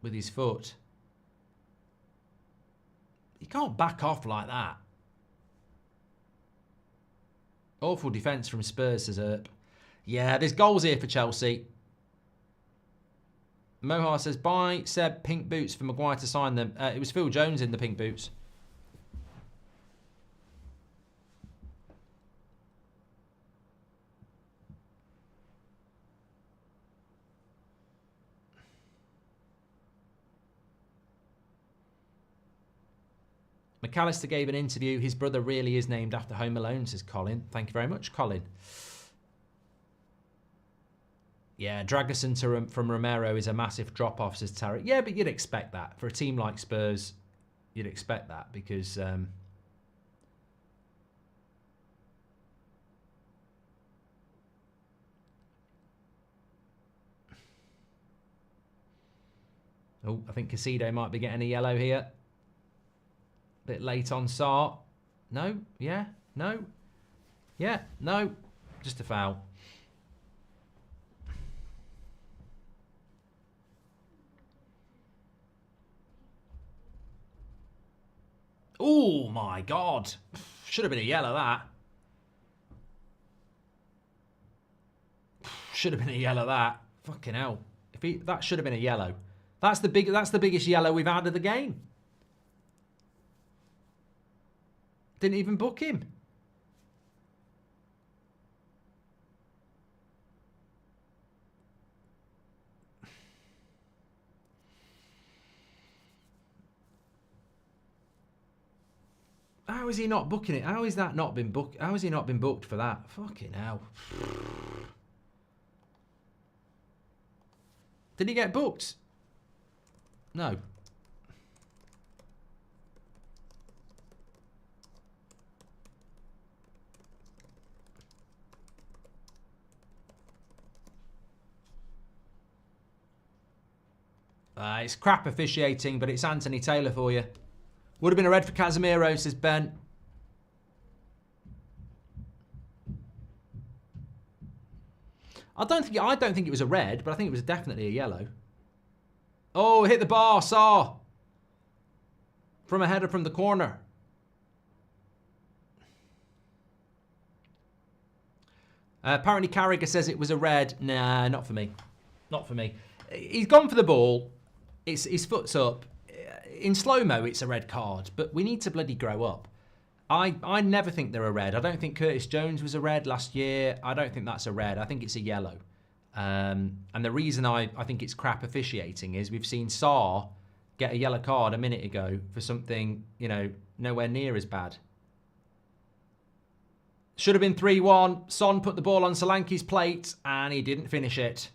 with his foot. You can't back off like that. Awful defence from Spurs, says Earp. Yeah, there's goals here for Chelsea. Mohar says, buy Seb pink boots for Maguire to sign them. It was Phil Jones in the pink boots. McAllister gave an interview. His brother really is named after Home Alone, says Colin. Thank you very much, Colin. Yeah, Dragusin from Romero is a massive drop-off, says Tarek. Yeah, but you'd expect that. For a team like Spurs, you'd expect that because... Oh, I think Casido might be getting a yellow here. Bit late on Sarr. No? Yeah? No? Yeah? No? Just a foul. Oh my God. Should have been a yellow, that. Should have been a yellow, that. Fucking hell. That should have been a yellow. That's the biggest yellow we've had of the game. Didn't even book him. How is he not booking it? How is that not been booked? How has he not been booked for that? Fucking hell. Did he get booked? No. It's crap officiating, but it's Anthony Taylor for you. Would have been a red for Casemiro, says Ben. I don't think it was a red, but I think it was definitely a yellow. Oh, hit the bar, Saw. From a header from the corner. Apparently Carragher says it was a red. Nah, not for me. Not for me. He's gone for the ball. His foot's up. In slow-mo, it's a red card, but we need to bloody grow up. I never think they're a red. I don't think Curtis Jones was a red last year. I don't think that's a red. I think it's a yellow. And the reason I think it's crap officiating is we've seen Sarr get a yellow card a minute ago for something, you know, nowhere near as bad. Should have been 3-1. Son put the ball on Solanke's plate and he didn't finish it.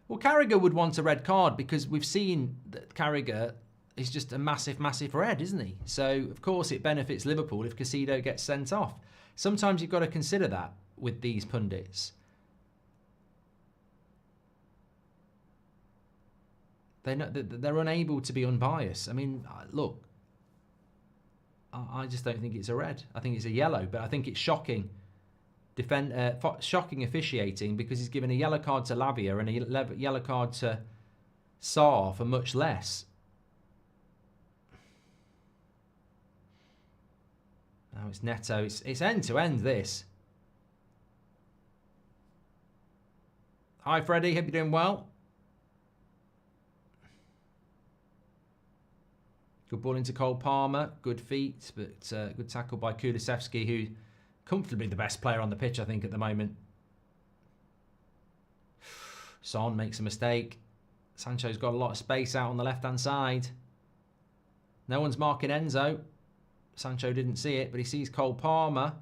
Well, Carragher would want a red card because we've seen that Carragher is just a massive, massive red, isn't he? So, of course, it benefits Liverpool if Caicedo gets sent off. Sometimes you've got to consider that with these pundits. They're unable to be unbiased. I mean, look, I just don't think it's a red. I think it's a yellow, but I think it's shocking. Shocking officiating because he's given a yellow card to Lavia and a yellow card to Sarr for much less. Now it's Neto. It's end to end this. Hi Freddie, hope you're doing well. Good ball into Cole Palmer. Good feet, but good tackle by Kulusevski, who comfortably the best player on the pitch, I think, at the moment. Son makes a mistake. Sancho's got a lot of space out on the left-hand side. No one's marking Enzo. Sancho didn't see it, but he sees Cole Palmer.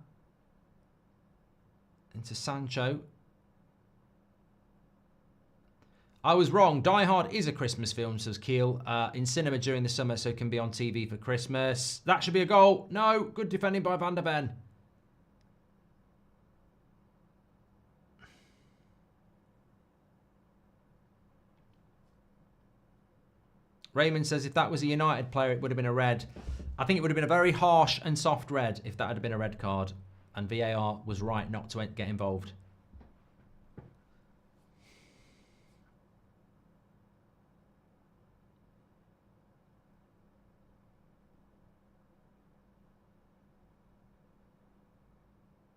Into Sancho. I was wrong. Die Hard is a Christmas film, says Keel. In cinema during the summer, so it can be on TV for Christmas. That should be a goal. No, good defending by Van der Ven. Raymond says if that was a United player, it would have been a red. I think it would have been a very harsh and soft red if that had been a red card. And VAR was right not to get involved.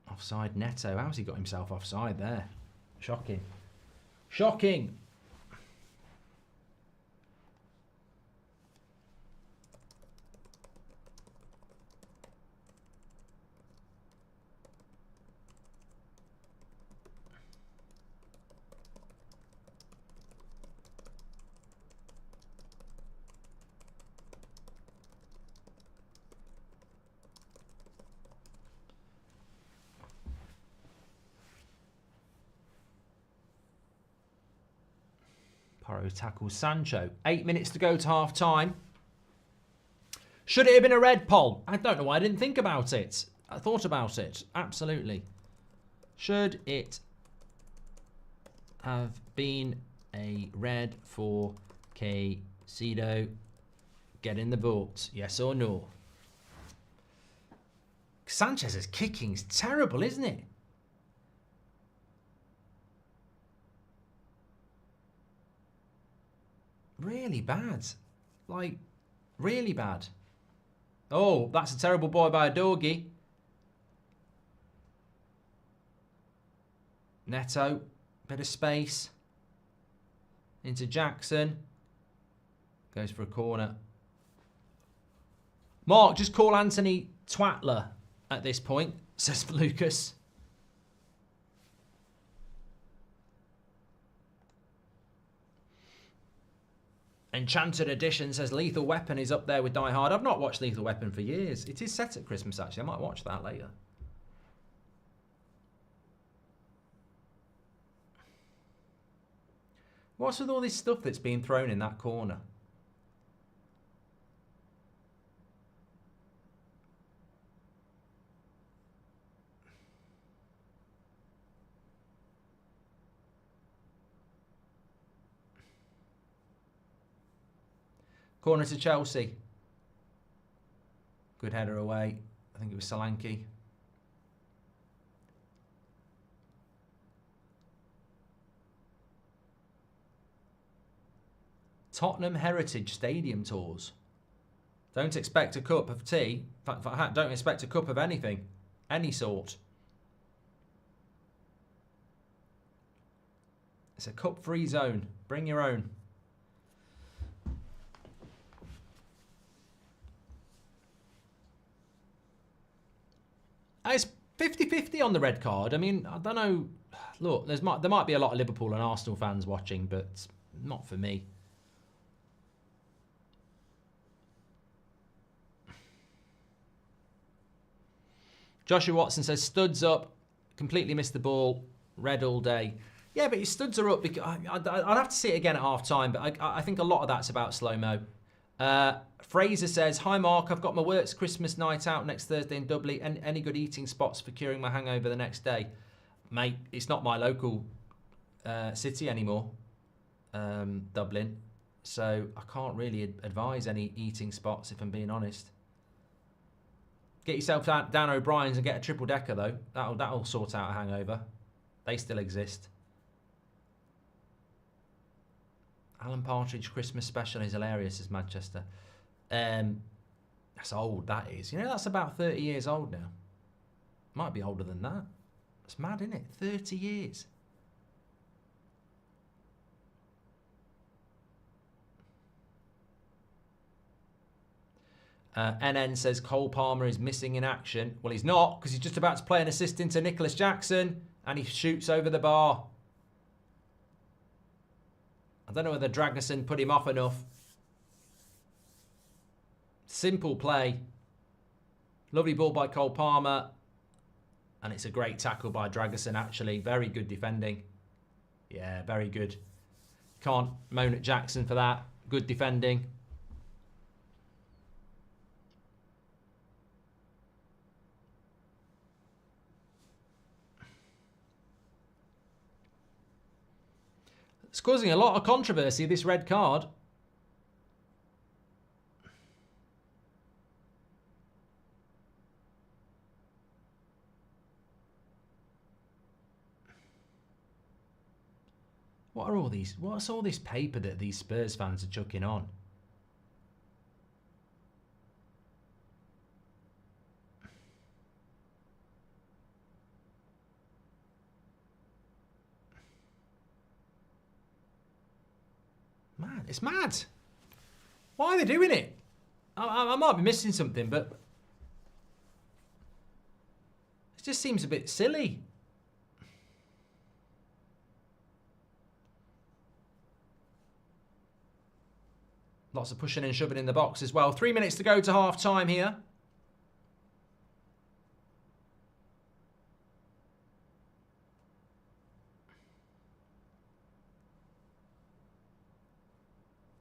Offside Neto. How's he got himself offside there? Shocking. Shocking. Porro tackles Sancho. 8 minutes to go to half time. Should it have been a red, Paul? I don't know why I didn't think about it. I thought about it. Absolutely. Should it have been a red for Caicedo? Get in the boat. Yes or no? Sanchez's kicking's terrible, isn't it? Really bad. Like, really bad. Oh, that's a terrible boy by a doggy. Neto. Bit of space. Into Jackson. Goes for a corner. Mark, just call Anthony Twatler at this point, says Lucas. Enchanted Edition says Lethal Weapon is up there with Die Hard. I've not watched Lethal Weapon for years. It is set at Christmas, actually. I might watch that later. What's with all this stuff that's being thrown in that corner? Corner to Chelsea. Good header away. I think it was Solanke. Tottenham Heritage Stadium tours. Don't expect a cup of tea. In fact, don't expect a cup of anything. Any sort. It's a cup-free zone. Bring your own. It's 50-50 on the red card. I mean, I don't know. Look, there might be a lot of Liverpool and Arsenal fans watching, but not for me. Joshua Watson says, studs up, completely missed the ball, red all day. Yeah, but his studs are up because I'd have to see it again at half time, but I think a lot of that's about slow-mo. Fraser says, hi Mark, I've got my works Christmas night out next Thursday in Dublin. Any good eating spots for curing my hangover the next day? Mate, it's not my local city anymore, Dublin. So I can't really advise any eating spots if I'm being honest. Get yourself down O'Brien's and get a triple decker though. That'll sort out a hangover. They still exist. Alan Partridge Christmas special is hilarious, says Manchester. That's old, that is. You know, that's about 30 years old now. Might be older than that. It's mad, isn't it? 30 years. NN says Cole Palmer is missing in action. Well, he's not, because he's just about to play an assist into Nicholas Jackson, and he shoots over the bar. I don't know whether Dragerson put him off enough. Simple play. Lovely ball by Cole Palmer. And it's a great tackle by Dragerson, actually. Very good defending. Yeah, very good. Can't moan at Jackson for that. Good defending. It's causing a lot of controversy, this red card. What's all this paper that these Spurs fans are chucking on? Man, it's mad. Why are they doing it? I might be missing something, but it just seems a bit silly. Lots of pushing and shoving in the box as well. 3 minutes to go to half time here.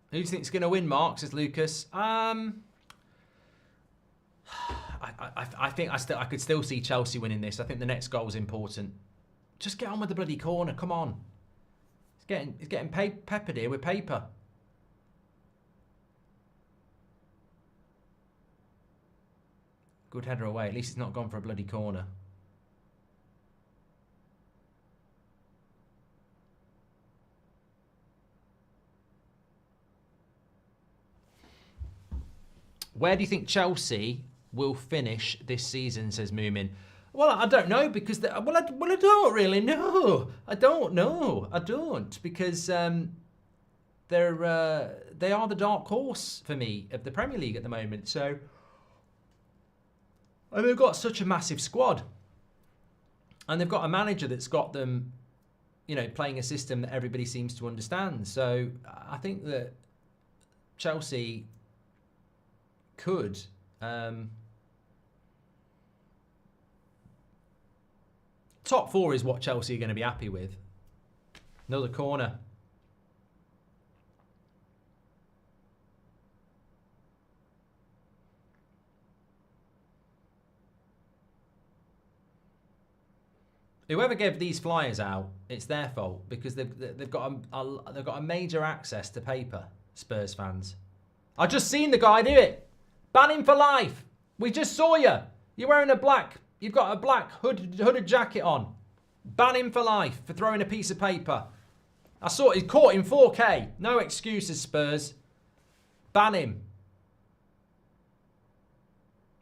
Who do you think's going to win, Mark? Says Lucas. I think I could still see Chelsea winning this. I think the next goal is important. Just get on with the bloody corner. Come on. It's getting peppered here with paper. Good header away. At least it's not gone for a bloody corner. Where do you think Chelsea will finish this season, says Moomin? Well, I don't know because I don't really know. I don't know. I don't because they are the dark horse for me of the Premier League at the moment. So, and they've got such a massive squad, and they've got a manager that's got them, you know, playing a system that everybody seems to understand. So I think that Chelsea could top four is what Chelsea are going to be happy with. Another corner. Whoever gave these flyers out, it's their fault because they've got a major access to paper, Spurs fans. I just seen the guy do it. Ban him for life. We just saw you. You're wearing a black. You've got a black hooded jacket on. Ban him for life for throwing a piece of paper. I saw it. He's caught in 4K. No excuses, Spurs. Ban him.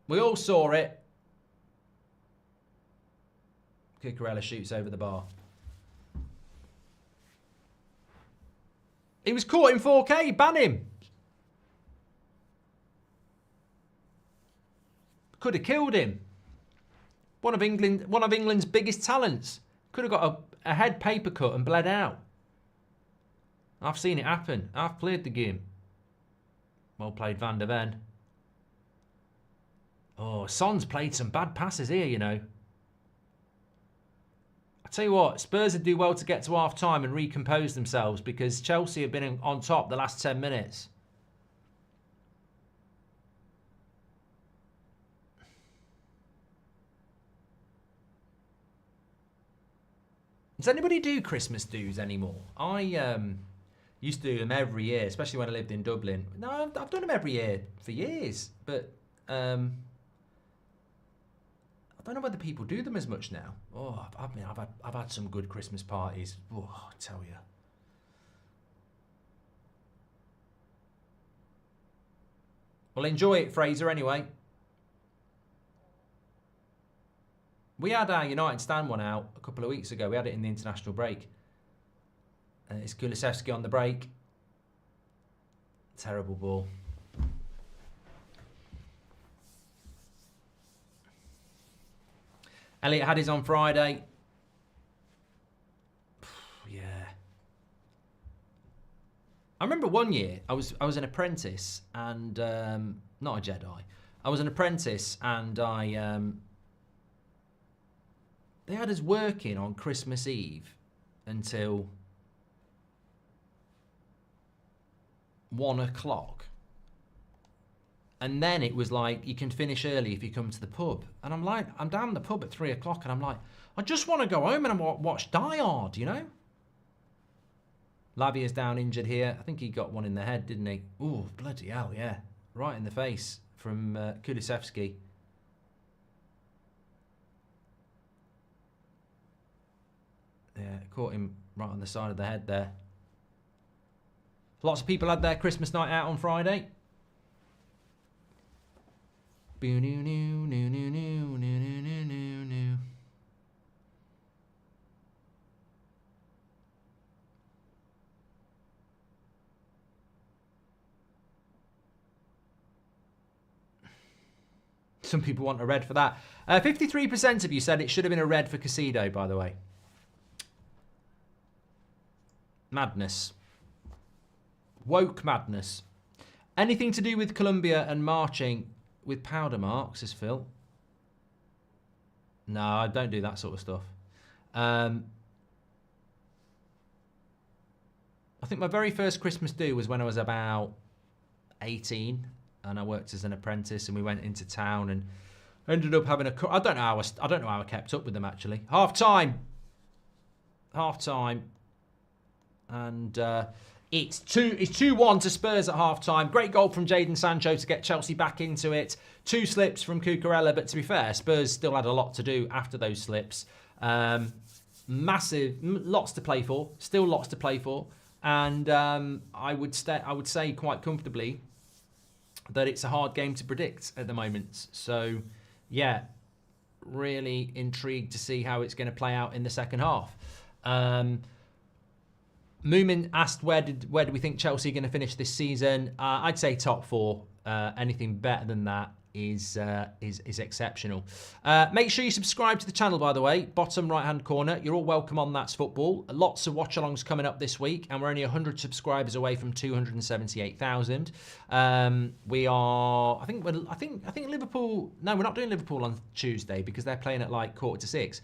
We all saw it. Cucurella shoots over the bar. He was caught in 4K. Ban him. Could have killed him. One of England's biggest talents. Could have got a head paper cut and bled out. I've seen it happen. I've played the game. Well played, Van der Ven. Oh, Son's played some bad passes here, you know. I tell you what, Spurs would do well to get to half-time and recompose themselves because Chelsea have been on top the last 10 minutes. Does anybody do Christmas do's anymore? I used to do them every year, especially when I lived in Dublin. No, I've done them every year for years, but I don't know whether people do them as much now. Oh, I've had some good Christmas parties. Oh, I tell you. Well, enjoy it, Fraser, anyway. We had our United stand one out a couple of weeks ago. We had it in the international break. It's Kulusevski on the break. Terrible ball. Elliot had his on Friday. Yeah. I remember one year I was an apprentice and not a Jedi. I was an apprentice and they had us working on Christmas Eve until 1 o'clock. And then it was like, you can finish early if you come to the pub. And I'm like, I'm down the pub at 3 o'clock and I'm like, I just want to go home and watch Die Hard, you know? Lavia's down injured here. I think he got one in the head, didn't he? Ooh, bloody hell, yeah. Right in the face from Kulusevski. Yeah, caught him right on the side of the head there. Lots of people had their Christmas night out on Friday. Some people want a red for that. 53% of you said it should have been a red for Casido, by the way. Madness. Woke madness. Anything to do with Colombia and marching with powder marks, says Phil. No, I don't do that sort of stuff. I think my very first Christmas do was when I was about 18 and I worked as an apprentice and we went into town and ended up having a... I don't know how I kept up with them, actually. Half-time. And it's 2-1 to Spurs at half-time. Great goal from Jadon Sancho to get Chelsea back into it. 2 slips from Cucurella, but to be fair, Spurs still had a lot to do after those slips. Lots to play for. Still lots to play for. And I would say quite comfortably that it's a hard game to predict at the moment. So, yeah, really intrigued to see how it's going to play out in the second half. Moomin asked, where do we think Chelsea are going to finish this season? I'd say top 4. Anything better than that is exceptional. Make sure you subscribe to the channel, by the way. Bottom right-hand corner. You're all welcome on That's Football. Lots of watch-alongs coming up this week, and we're only 100 subscribers away from 278,000. We are. I think Liverpool. No, we're not doing Liverpool on Tuesday because they're playing at like 5:45.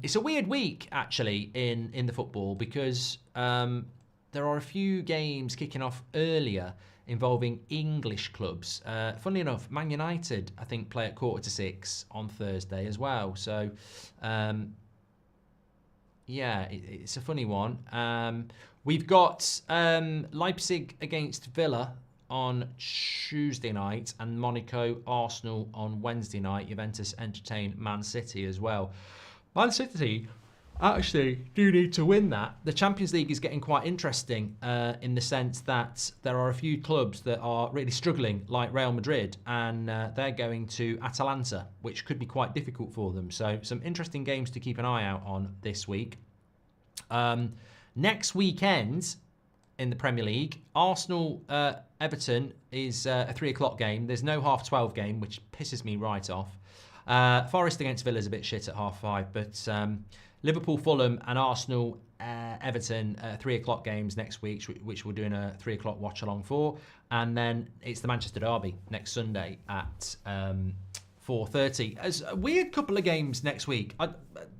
It's a weird week, actually, in the football because there are a few games kicking off earlier involving English clubs. Funnily enough, Man United, I think, play at 5:45 on Thursday as well. So, yeah, it's a funny one. We've got Leipzig against Villa on Tuesday night and Monaco, Arsenal on Wednesday night. Juventus entertain Man City as well. Man City actually do need to win that. The Champions League is getting quite interesting in the sense that there are a few clubs that are really struggling, like Real Madrid, and they're going to Atalanta, which could be quite difficult for them. So some interesting games to keep an eye out on this week. Next weekend in the Premier League, Arsenal Everton is a 3 o'clock game. There's no half-12 game, which pisses me right off. Forest against Villa is a bit shit at half-5, but Liverpool, Fulham and Arsenal Everton 3 o'clock games next week, which we're doing a 3 o'clock watch along for. And then it's the Manchester Derby next Sunday at 4:30. As a weird couple of games next week.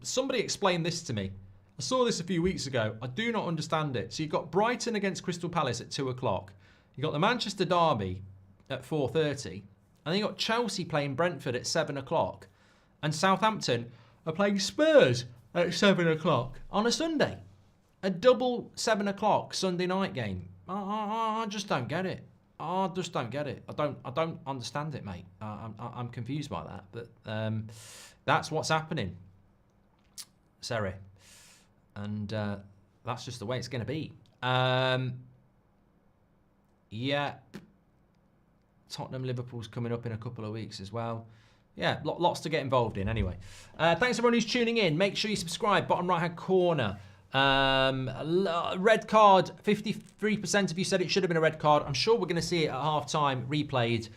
Somebody explained this to me. I saw this a few weeks ago. I do not understand it. So you've got Brighton against Crystal Palace at 2 o'clock. You've got the Manchester Derby at 4:30. And then you've got Chelsea playing Brentford at 7 o'clock. And Southampton are playing Spurs at 7 o'clock on a Sunday. A double 7 o'clock Sunday night game. I just don't get it. I just don't get it. I don't understand it, mate. I'm confused by that. But that's what's happening. Sorry. And that's just the way it's going to be. Yeah. Tottenham, Liverpool's coming up in a couple of weeks as well. Yeah, lots to get involved in anyway. Thanks everyone who's tuning in. Make sure you subscribe. Bottom right-hand corner. Red card. 53% of you said it should have been a red card. I'm sure we're going to see it at half-time replayed.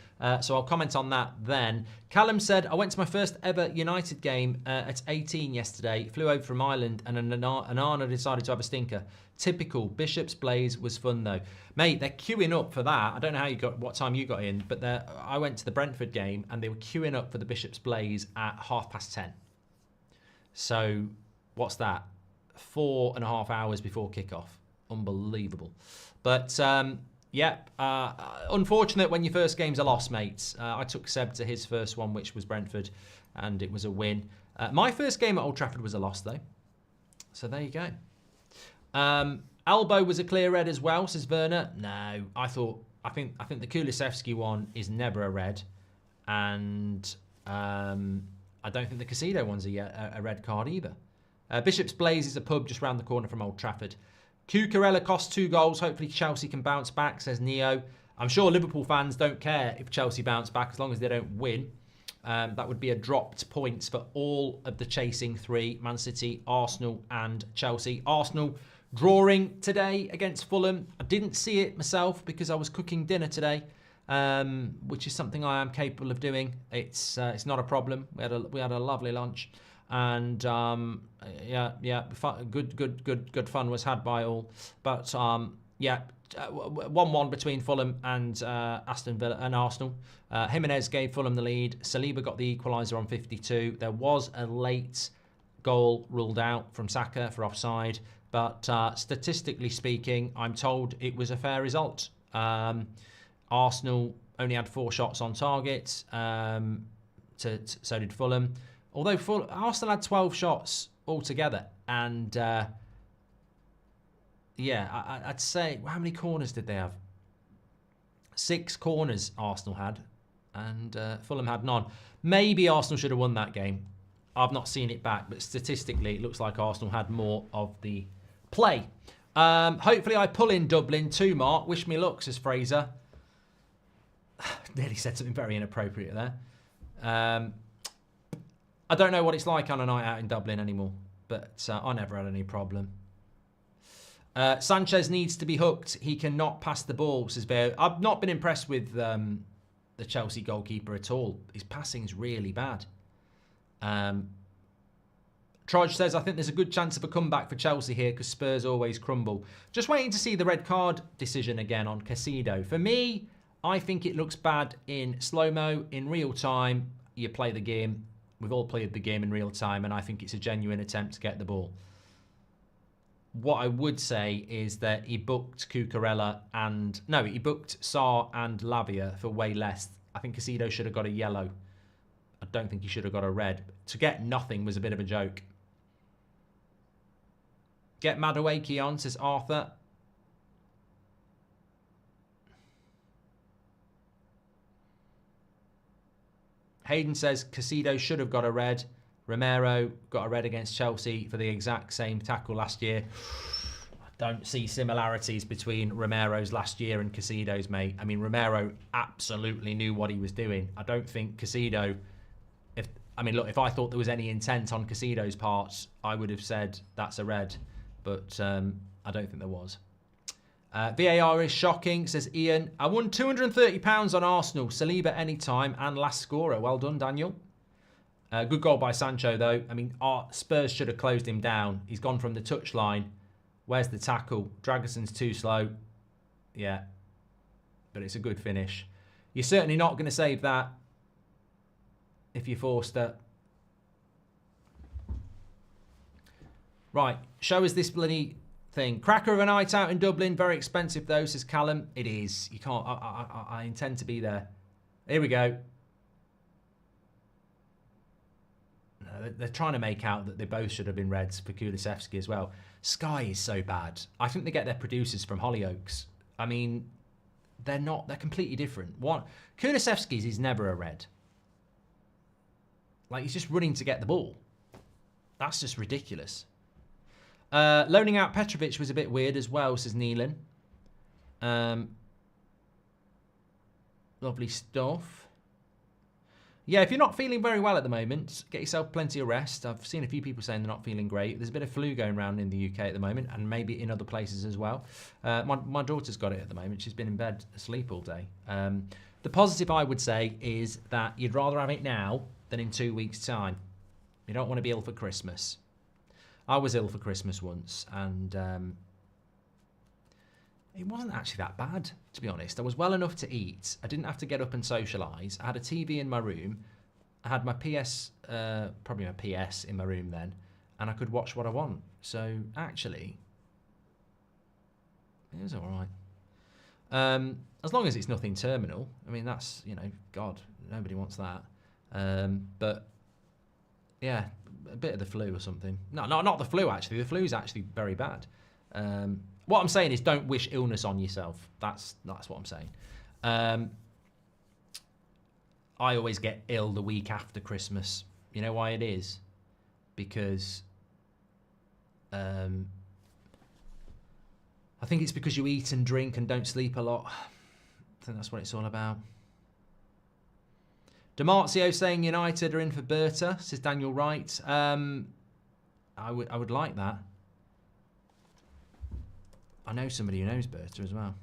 So I'll comment on that then. Callum said, I went to my first ever United game at 18 yesterday. Flew over from Ireland and Anana decided to have a stinker. Typical. Bishop's Blaze was fun though. Mate, they're queuing up for that. I don't know how you got, what time you got in, but I went to the Brentford game and they were queuing up for the Bishop's Blaze at 10:30. So what's that? 4.5 hours before kickoff. Unbelievable. But yeah, unfortunate when your first game's a loss, mates. I took Seb to his first one, which was Brentford, and it was a win. My first game at Old Trafford was a loss, though. So there you go. Elbow was a clear red as well, says Werner. No, I think the Kulusevski one is never a red, and I don't think the Casido one's a red card either. Bishop's Blaze is a pub just round the corner from Old Trafford. Cucurella cost 2 goals. Hopefully Chelsea can bounce back, says Neo. I'm sure Liverpool fans don't care if Chelsea bounce back as long as they don't win. That would be a dropped points for all of the chasing 3, Man City, Arsenal and Chelsea. Arsenal drawing today against Fulham. I didn't see it myself because I was cooking dinner today, which is something I am capable of doing. It's not a problem. We had a lovely lunch. And yeah, good fun was had by all. But yeah, 1-1 between Fulham and Aston Villa and Arsenal. Jimenez gave Fulham the lead. Saliba got the equaliser on 52. There was a late goal ruled out from Saka for offside, but statistically speaking, I'm told it was a fair result. Arsenal only had 4 shots on target. So did Fulham. Although Arsenal had 12 shots altogether, and yeah, I'd say, how many corners did they have? 6 corners Arsenal had, and Fulham had none. Maybe Arsenal should have won that game. I've not seen it back, but statistically, it looks like Arsenal had more of the play. Hopefully I pull in Dublin too, Mark. Wish me luck, says Fraser. Nearly said something very inappropriate there. I don't know what it's like on a night out in Dublin anymore, but I never had any problem. Sanchez needs to be hooked. He cannot pass the ball, says Bear. I've not been impressed with the Chelsea goalkeeper at all. His passing's really bad. Trudge says, I think there's a good chance of a comeback for Chelsea here because Spurs always crumble. Just waiting to see the red card decision again on Casido. For me, I think it looks bad in slow-mo, in real time. You play the game. We've all played the game in real time, and I think it's a genuine attempt to get the ball. What I would say is that he booked Cucurella and... No, he booked Sarr and Lavia for way less. I think Casido should have got a yellow. I don't think he should have got a red. To get nothing was a bit of a joke. Get Madueke on, says Arthur. Hayden says Casido should have got a red. Romero got a red against Chelsea for the exact same tackle last year. I don't see similarities between Romero's last year and Casido's, mate. I mean, Romero absolutely knew what he was doing. I don't think Casido... If I thought there was any intent on Casido's part, I would have said that's a red. But I don't think there was. VAR is shocking, says Ian. I won £230 on Arsenal. Saliba anytime and last scorer. Well done, Daniel. Good goal by Sancho, though. I mean, Spurs should have closed him down. He's gone from the touchline. Where's the tackle? Dragason's too slow. Yeah. But it's a good finish. You're certainly not going to save that if you're forced it. Right. Show us this bloody thing. Cracker of a night out in Dublin. Very expensive, though, says Callum. It is. You can't. I intend to be there. Here we go. They're trying to make out that they both should have been reds for Kulusevski as well. Sky is so bad. I think they get their producers from Hollyoaks. I mean, they're not. They're completely different. Kulusevski's is never a red. Like, he's just running to get the ball. That's just ridiculous. Loaning out Petrovic was a bit weird as well, says Neelan. Lovely stuff. Yeah, if you're not feeling very well at the moment, get yourself plenty of rest. I've seen a few people saying they're not feeling great. There's a bit of flu going around in the UK at the moment, and maybe in other places as well. My daughter's got it at the moment. She's been in bed asleep all day. The positive, I would say, is that you'd rather have it now than in 2 weeks' time. You don't want to be ill for Christmas. I was ill for Christmas once, and it wasn't actually that bad, to be honest. I was well enough to eat. I didn't have to get up and socialise. I had a TV in my room. I had my probably my PS in my room then, and I could watch what I want. So, actually, it was all right. As long as it's nothing terminal. I mean, that's, God, nobody wants that. But, yeah, a bit of the flu or something. No, not the flu, actually. The flu's actually very bad. What I'm saying is don't wish illness on yourself. That's what I'm saying. I always get ill the week after Christmas. You know why it is? Because I think it's because you eat and drink and don't sleep a lot. I think that's what it's all about. Demartio saying United are in for Berta, says Daniel Wright. I would like that. I know somebody who knows Berta as well.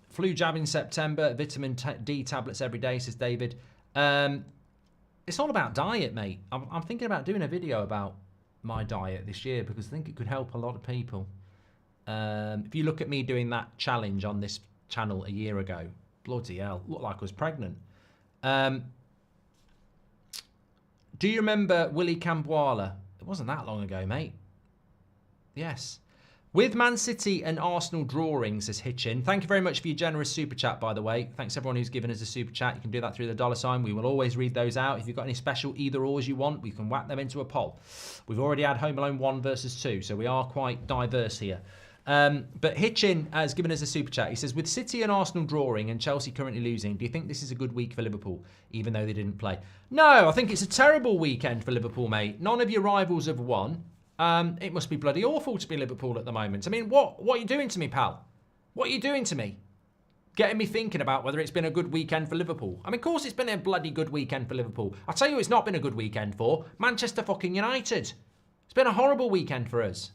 Flu jab in September, vitamin D tablets every day, says David. It's all about diet, mate. I'm thinking about doing a video about my diet this year because I think it could help a lot of people. If you look at me doing that challenge on this channel a year ago, bloody hell, looked like I was pregnant. Do you remember Willy Camboila? It wasn't that long ago, mate. Yes. With Man City and Arsenal drawing, says Hitchin. Thank you very much for your generous super chat, by the way. Thanks everyone who's given us a super chat. You can do that through the $sign. We will always read those out. If you've got any special either-ors you want, we can whack them into a poll. We've already had Home Alone 1 versus 2, so we are quite diverse here. But Hitchin has given us a super chat. He says, with City and Arsenal drawing and Chelsea currently losing, do you think this is a good week for Liverpool, even though they didn't play? No, I think it's a terrible weekend for Liverpool, mate. None of your rivals have won. It must be bloody awful to be Liverpool at the moment. I mean, what are you doing to me, pal? What are you doing to me? Getting me thinking about whether it's been a good weekend for Liverpool. I mean, of course it's been a bloody good weekend for Liverpool. I'll tell you it's not been a good weekend for Manchester fucking United. It's been a horrible weekend for us.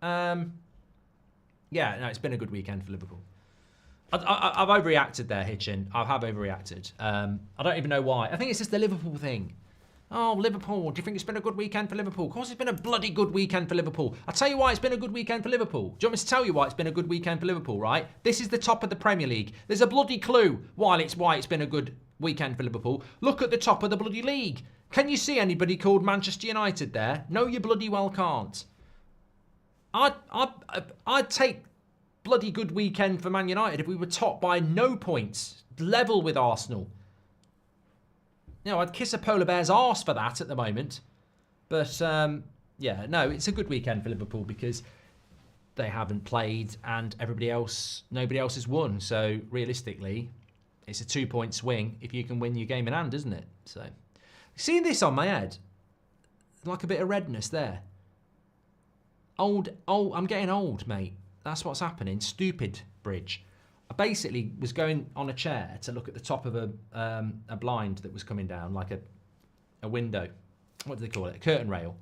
Yeah, no, it's been a good weekend for Liverpool. I've overreacted there, Hitchin. I have overreacted. I don't even know why. I think it's just the Liverpool thing. Oh, Liverpool, do you think it's been a good weekend for Liverpool? Of course it's been a bloody good weekend for Liverpool. I'll tell you why it's been a good weekend for Liverpool. Do you want me to tell you why it's been a good weekend for Liverpool, right? This is the top of the Premier League. There's a bloody clue why it's been a good weekend for Liverpool. Look at the top of the bloody league. Can you see anybody called Manchester United there? No, you bloody well can't. I'd take bloody good weekend for Man United if we were top by no points, level with Arsenal. You know, I'd kiss a polar bear's arse for that at the moment. But, yeah, no, it's a good weekend for Liverpool because they haven't played and nobody else has won. So, realistically, it's a 2-point swing if you can win your game in hand, isn't it? So, seeing this on my head, like a bit of redness there. I'm getting old, mate. That's what's happening. Stupid bridge. I basically was going on a chair to look at the top of a blind that was coming down, like a window. What do they call it? A curtain rail.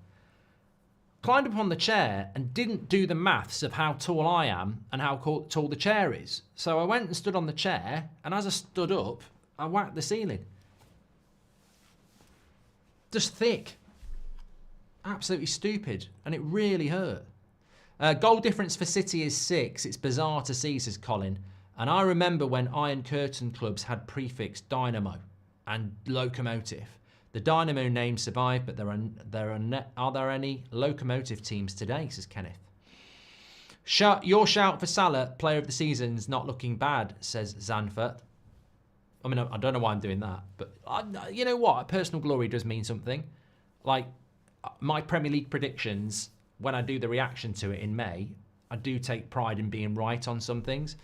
Climbed up on the chair and didn't do the maths of how tall I am and how tall the chair is. So I went and stood on the chair, and as I stood up, I whacked the ceiling. Just thick. Absolutely stupid. And it really hurt. Goal difference for City is 6. It's bizarre to see, says Colin. And I remember when Iron Curtain clubs had prefix Dynamo and Locomotive. The Dynamo name survived, but are there any locomotive teams today, says Kenneth. Your shout for Salah, player of the season's not looking bad, says Zanfert. I mean, I don't know why I'm doing that, but you know what? Personal glory does mean something. Like, my Premier League predictions, when I do the reaction to it in May, I do take pride in being right on some things.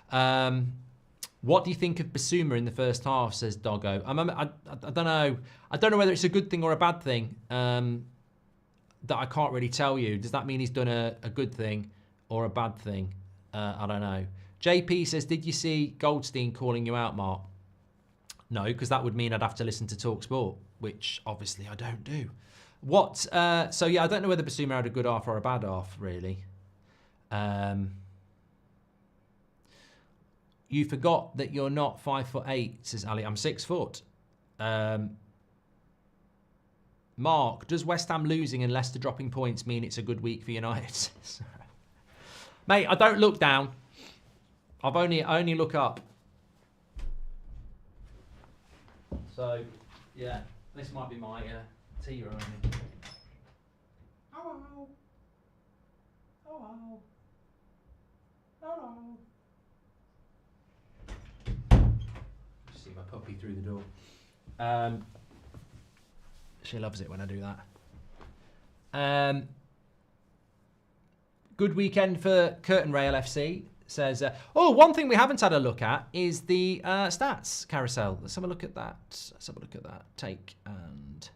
What do you think of Basuma in the first half, says Doggo? I don't know. I don't know whether it's a good thing or a bad thing that I can't really tell you. Does that mean he's done a good thing or a bad thing? I don't know. JP says, did you see Goldstein calling you out, Mark? No, because that would mean I'd have to listen to TalkSport, which obviously I don't do. So, yeah, I don't know whether Basuma had a good half or a bad half, really. You forgot that you're not 5'8", says Ali. I'm 6 foot. Mark, does West Ham losing and Leicester dropping points mean it's a good week for United? Mate, I don't look down. I only look up. So, yeah, this might be my tea room. Hello. Hello. Hello. See my puppy through the door. She loves it when I do that. Good weekend for Curtain Rail FC. Says, one thing we haven't had a look at is the stats carousel. Let's have a look at that. Take and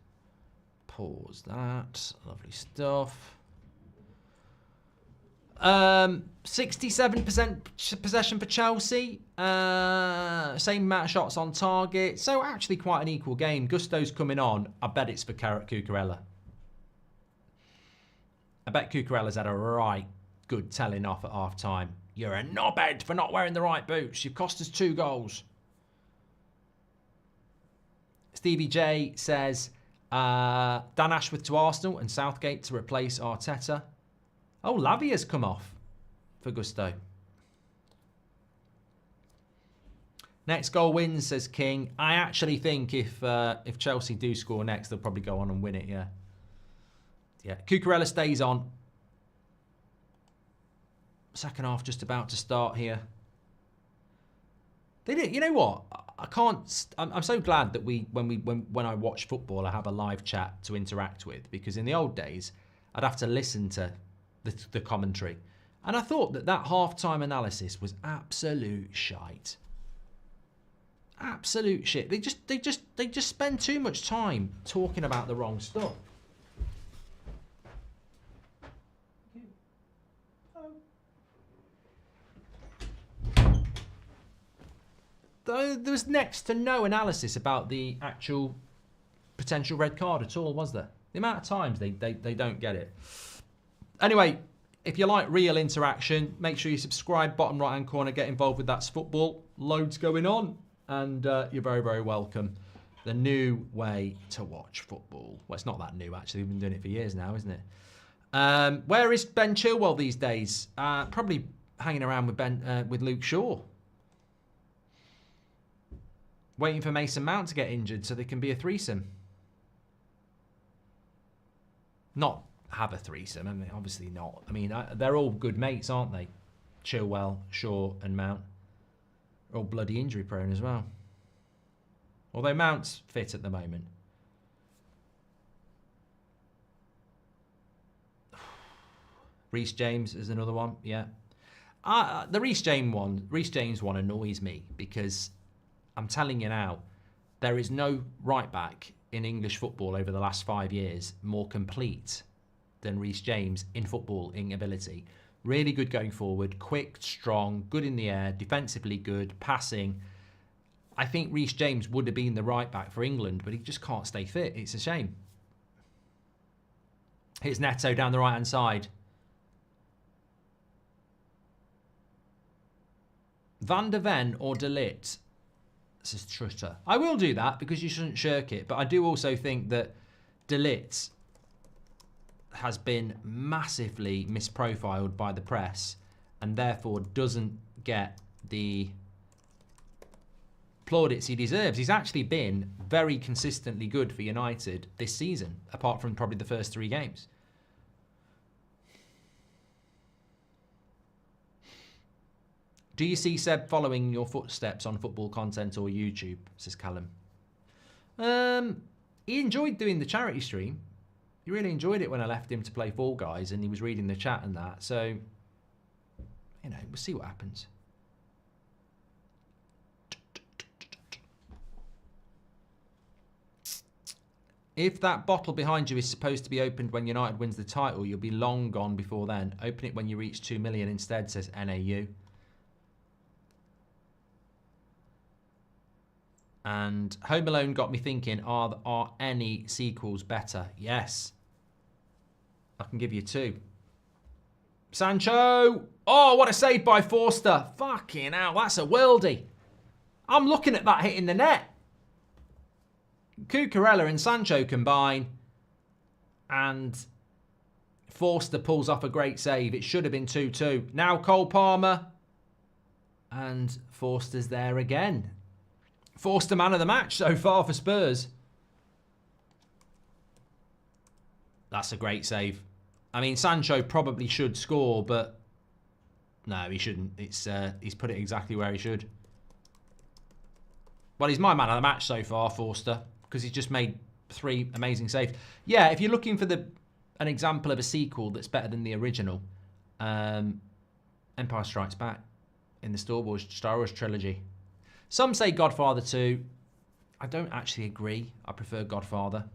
pause that. Lovely stuff. 67% possession for Chelsea. Same amount of shots on target. So actually quite an equal game. Gusto's coming on. I bet it's for Cucurella. I bet Cucurella's had a right good telling off at half time. You're a knobhead for not wearing the right boots. You've cost us 2 goals. Stevie J says, Dan Ashworth to Arsenal and Southgate to replace Arteta. Oh, Lavia's come off for Gusto. Next goal wins, says King. I actually think if Chelsea do score next, they'll probably go on and win it, yeah. Yeah, Cucurella stays on. Second half just about to start here. They did. You know what? I can't. I'm so glad that when I watch football, I have a live chat to interact with, because in the old days, I'd have to listen to the commentary, and I thought that half-time analysis was absolute shite. Absolute shit. They just spend too much time talking about the wrong stuff. There was next to no analysis about the actual potential red card at all, was there? The amount of times they don't get it. Anyway, if you like real interaction, make sure you subscribe, bottom right-hand corner, get involved with That's Football. Loads going on, and you're very, very welcome. The new way to watch football. Well, it's not that new, actually. We've been doing it for years now, isn't it? Where is Ben Chilwell these days? Probably hanging around with Luke Shaw. Waiting for Mason Mount to get injured so they can be a threesome. Not have a threesome, I mean, obviously not. I mean, they're all good mates, aren't they? Chilwell, Shaw and Mount are all bloody injury prone as well. Although Mount's fit at the moment. Reece James is another one, yeah. The Reece James one annoys me because I'm telling you now, there is no right back in English football over the last 5 years more complete than Reece James in footballing ability. Really good going forward, quick, strong, good in the air, defensively good, passing. I think Reece James would have been the right back for England, but he just can't stay fit. It's a shame. Here's Neto down the right-hand side. Van der Ven or De Ligt, says Trutter. I will do that because you shouldn't shirk it, but I do also think that De Ligt has been massively misprofiled by the press and therefore doesn't get the plaudits he deserves. He's actually been very consistently good for United this season, apart from probably the first 3 games. Do you see Seb following your footsteps on football content or YouTube, says Callum? He enjoyed doing the charity stream. He really enjoyed it when I left him to play Fall Guys and he was reading the chat and that. So, you know, we'll see what happens. If that bottle behind you is supposed to be opened when United wins the title, you'll be long gone before then. Open it when you reach 2 million instead, says NAU. And Home Alone got me thinking, are any sequels better? Yes. I can give you 2. Sancho! Oh, what a save by Forster. Fucking hell, that's a worldie. I'm looking at that hitting the net. Cucurella and Sancho combine. And Forster pulls off a great save. It should have been 2-2. Now Cole Palmer. And Forster's there again. Forster man of the match so far for Spurs. That's a great save. I mean, Sancho probably should score, but no, he shouldn't. It's he's put it exactly where he should. Well, he's my man of the match so far, Forster, because he's just made 3 amazing saves. Yeah, if you're looking for an example of a sequel that's better than the original, Empire Strikes Back in the Star Wars trilogy. Some say Godfather 2. I don't actually agree. I prefer Godfather.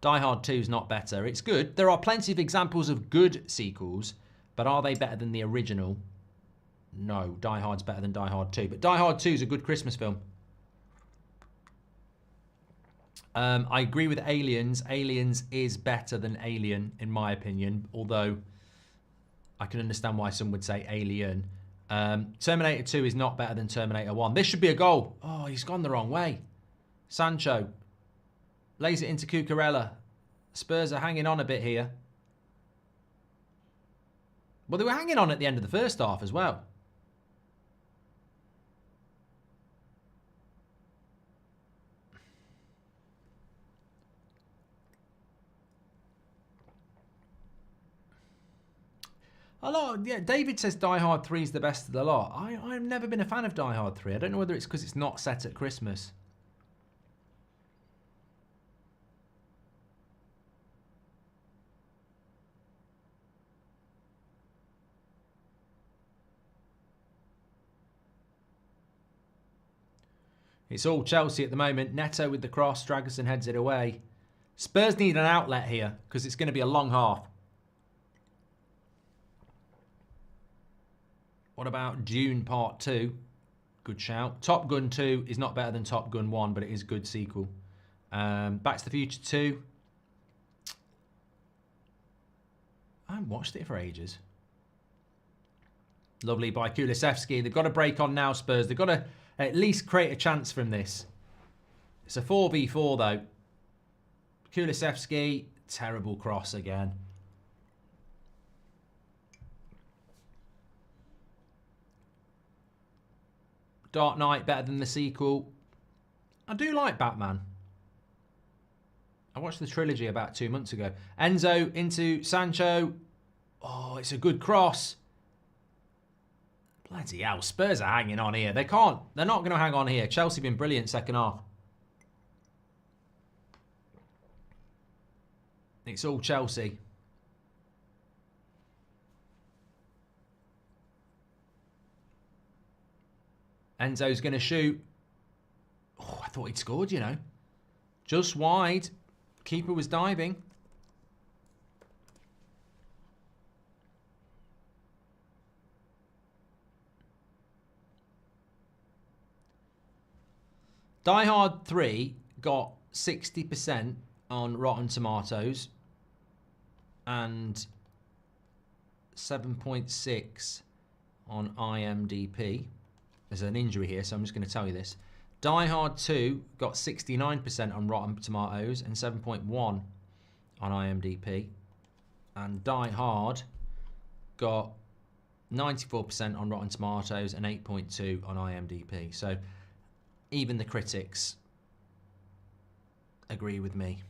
Die Hard 2 is not better. It's good. There are plenty of examples of good sequels, but are they better than the original? No, Die Hard's better than Die Hard 2. But Die Hard 2 is a good Christmas film. I agree with Aliens. Aliens is better than Alien, in my opinion, although I can understand why some would say Alien. Terminator 2 is not better than Terminator 1. This should be a goal. Oh, he's gone the wrong way. Sancho lays it into Cucurella. Spurs are hanging on a bit here. Well, they were hanging on at the end of the first half as well. A lot, yeah. David says Die Hard 3 is the best of the lot. I've never been a fan of Die Hard 3. I don't know whether it's because it's not set at Christmas. It's all Chelsea at the moment. Neto with the cross. Dragerson heads it away. Spurs need an outlet here because it's going to be a long half. What about Dune Part 2? Good shout. Top Gun 2 is not better than Top Gun 1, but it is a good sequel. Back to the Future 2. I haven't watched it for ages. Lovely by Kulusevski. They've got to break on now, Spurs. They've got to at least create a chance from this. It's a 4v4, though. Kulusevski, terrible cross again. Dark Knight better than the sequel. I do like Batman. I watched the trilogy about 2 months ago. Enzo into Sancho. Oh, it's a good cross. Bloody hell, Spurs are hanging on here. They can't. They're not going to hang on here. Chelsea been brilliant second half. It's all Chelsea. Enzo's going to shoot. Oh, I thought he'd scored, you know. Just wide. Keeper was diving. Die Hard 3 got 60% on Rotten Tomatoes and 7.6 on IMDb. There's an injury here, so I'm just going to tell you this. Die Hard 2 got 69% on Rotten Tomatoes and 7.1 on IMDb. And Die Hard got 94% on Rotten Tomatoes and 8.2 on IMDb. So even the critics agree with me.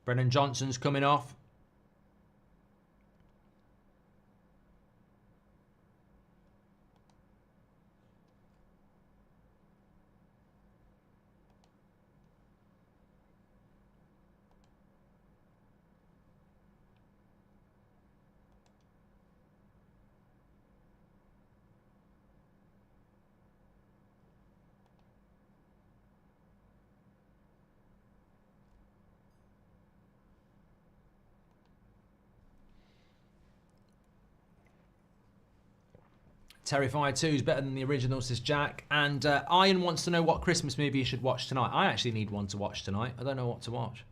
Brennan Johnson's coming off. Terrifier 2 is better than the original, says Jack. And Ian wants to know what Christmas movie you should watch tonight. I actually need one to watch tonight. I don't know what to watch.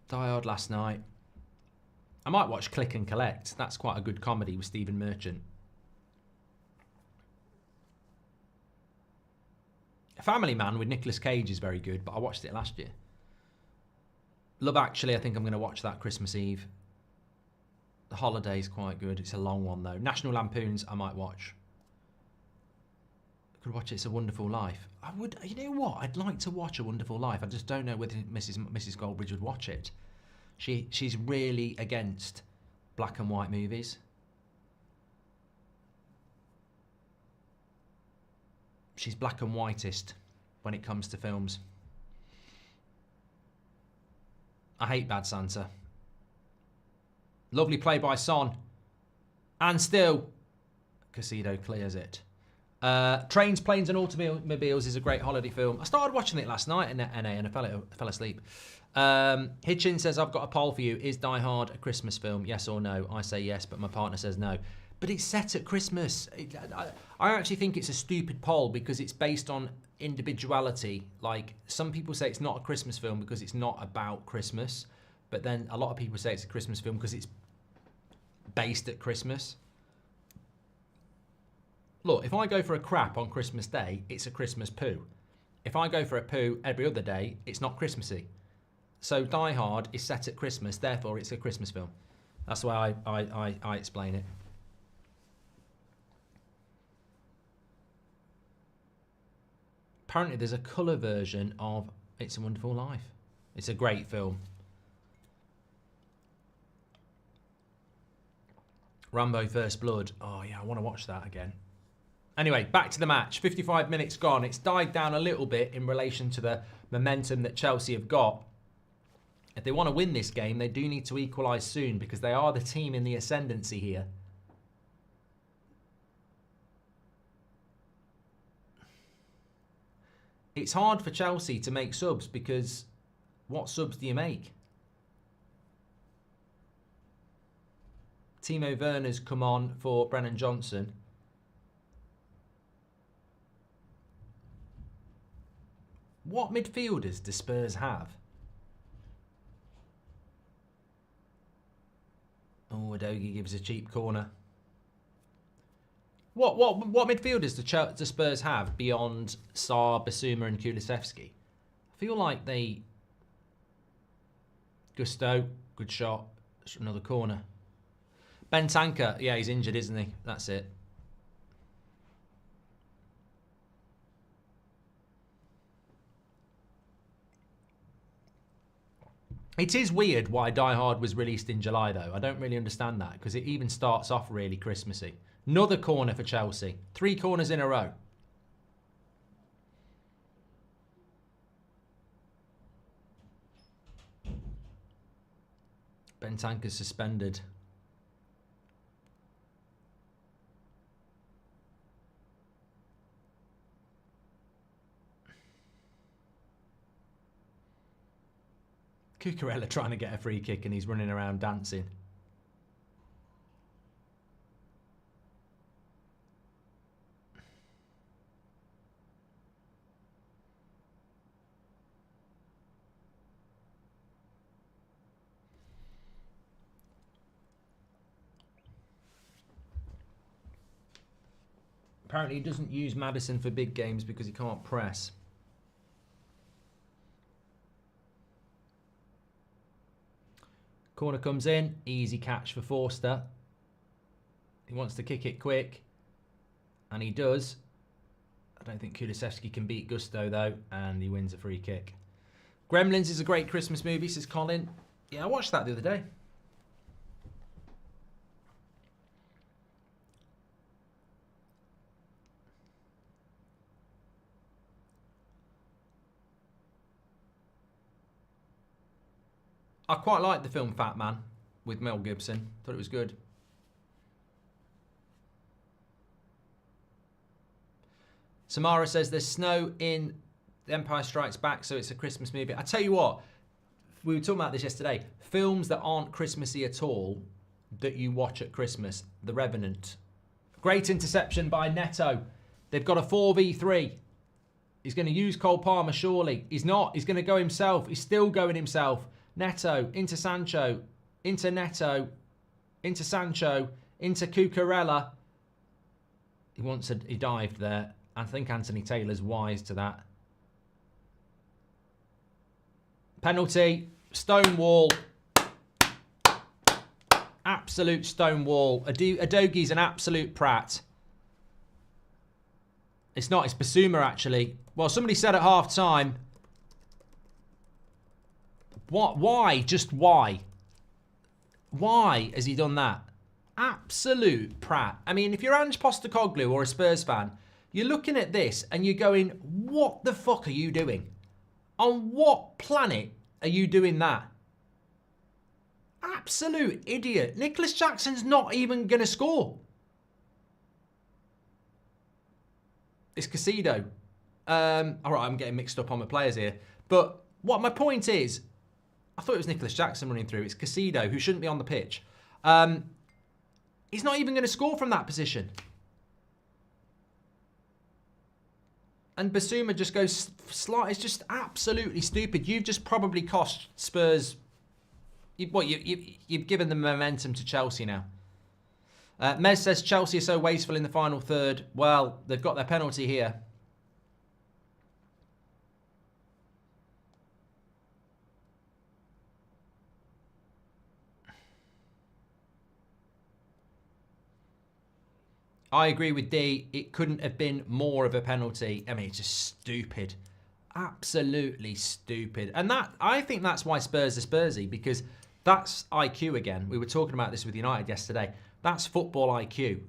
Die Hard last night. I might watch Click and Collect. That's quite a good comedy with Stephen Merchant. Family Man with Nicolas Cage is very good, but I watched it last year. Love Actually, I think I'm going to watch that Christmas Eve. The Holiday's quite good. It's a long one, though. National Lampoons, I might watch. I could watch It's a Wonderful Life. I would, you know what? I'd like to watch A Wonderful Life. I just don't know whether Mrs. Goldbridge would watch it. She's really against black and white movies. She's black and whiteist when it comes to films. I hate Bad Santa. Lovely play by Son. And still, Casido clears it. Trains, Planes and Automobiles is a great holiday film. I started watching it last night in NA and I fell asleep. Hitchin says, I've got a poll for you. Is Die Hard a Christmas film? Yes or no? I say yes, but my partner says no. But it's set at Christmas. I actually think it's a stupid poll because it's based on individuality. Like, some people say it's not a Christmas film because it's not about Christmas. But then a lot of people say it's a Christmas film because it's based at Christmas. Look, if I go for a crap on Christmas Day, it's a Christmas poo. If I go for a poo every other day, it's not Christmassy. So Die Hard is set at Christmas, therefore it's a Christmas film. That's the way I explain it. Apparently there's a colour version of It's a Wonderful Life. It's a great film. Rambo First Blood. Oh yeah, I want to watch that again. Anyway, back to the match. 55 minutes gone. It's died down a little bit in relation to the momentum that Chelsea have got. If they want to win this game, they do need to equalise soon because they are the team in the ascendancy here. It's hard for Chelsea to make subs because what subs do you make? Timo Werner's come on for Brennan Johnson. What midfielders do Spurs have? Oh, Udogie gives a cheap corner. What midfielders do Spurs have beyond Sarr, Basuma and Kulusevski? I feel like they... Gusto, good shot. Another corner. Bentancur, yeah, he's injured, isn't he? That's it. It is weird why Die Hard was released in July, though. I don't really understand that, because it even starts off really Christmassy. Another corner for Chelsea. 3 corners in a row. Bentancur's suspended. Cucurella trying to get a free kick and he's running around dancing. Apparently he doesn't use Maddison for big games because he can't press. Corner comes in, easy catch for Forster. He wants to kick it quick, and he does. I don't think Kulusevski can beat Gusto though, and he wins a free kick. Gremlins is a great Christmas movie, says Colin. Yeah, I watched that the other day. I quite liked the film Fat Man with Mel Gibson. Thought it was good. Samara says there's snow in The Empire Strikes Back, so it's a Christmas movie. I tell you what, we were talking about this yesterday. Films that aren't Christmassy at all that you watch at Christmas. The Revenant. Great interception by Neto. They've got a 4v3. He's going to use Cole Palmer, surely. He's not. He's going to go himself. He's still going himself. Neto, into Sancho, into Neto, into Sancho, into Cucurella. He dived there. I think Anthony Taylor's wise to that. Penalty, Stonewall. Absolute Stonewall. Adogie's an absolute prat. It's not, it's Basuma actually. Well, somebody said at half time, what? Why? Just why? Why has he done that? Absolute prat. I mean, if you're Ange Postecoglou or a Spurs fan, you're looking at this and you're going, what the fuck are you doing? On what planet are you doing that? Absolute idiot. Nicholas Jackson's not even going to score. It's Casido. All right, I'm getting mixed up on my players here. But what my point is, I thought it was Nicholas Jackson running through. It's Casido, who shouldn't be on the pitch. He's not even going to score from that position. And Basuma just goes slight. It's just absolutely stupid. You've just probably cost Spurs. You've given them momentum to Chelsea now. Mez says Chelsea are so wasteful in the final third. Well, they've got their penalty here. I agree with D. It couldn't have been more of a penalty. I mean, it's just stupid. Absolutely stupid. And that, I think that's why Spurs are Spursy, because that's IQ again. We were talking about this with United yesterday. That's football IQ.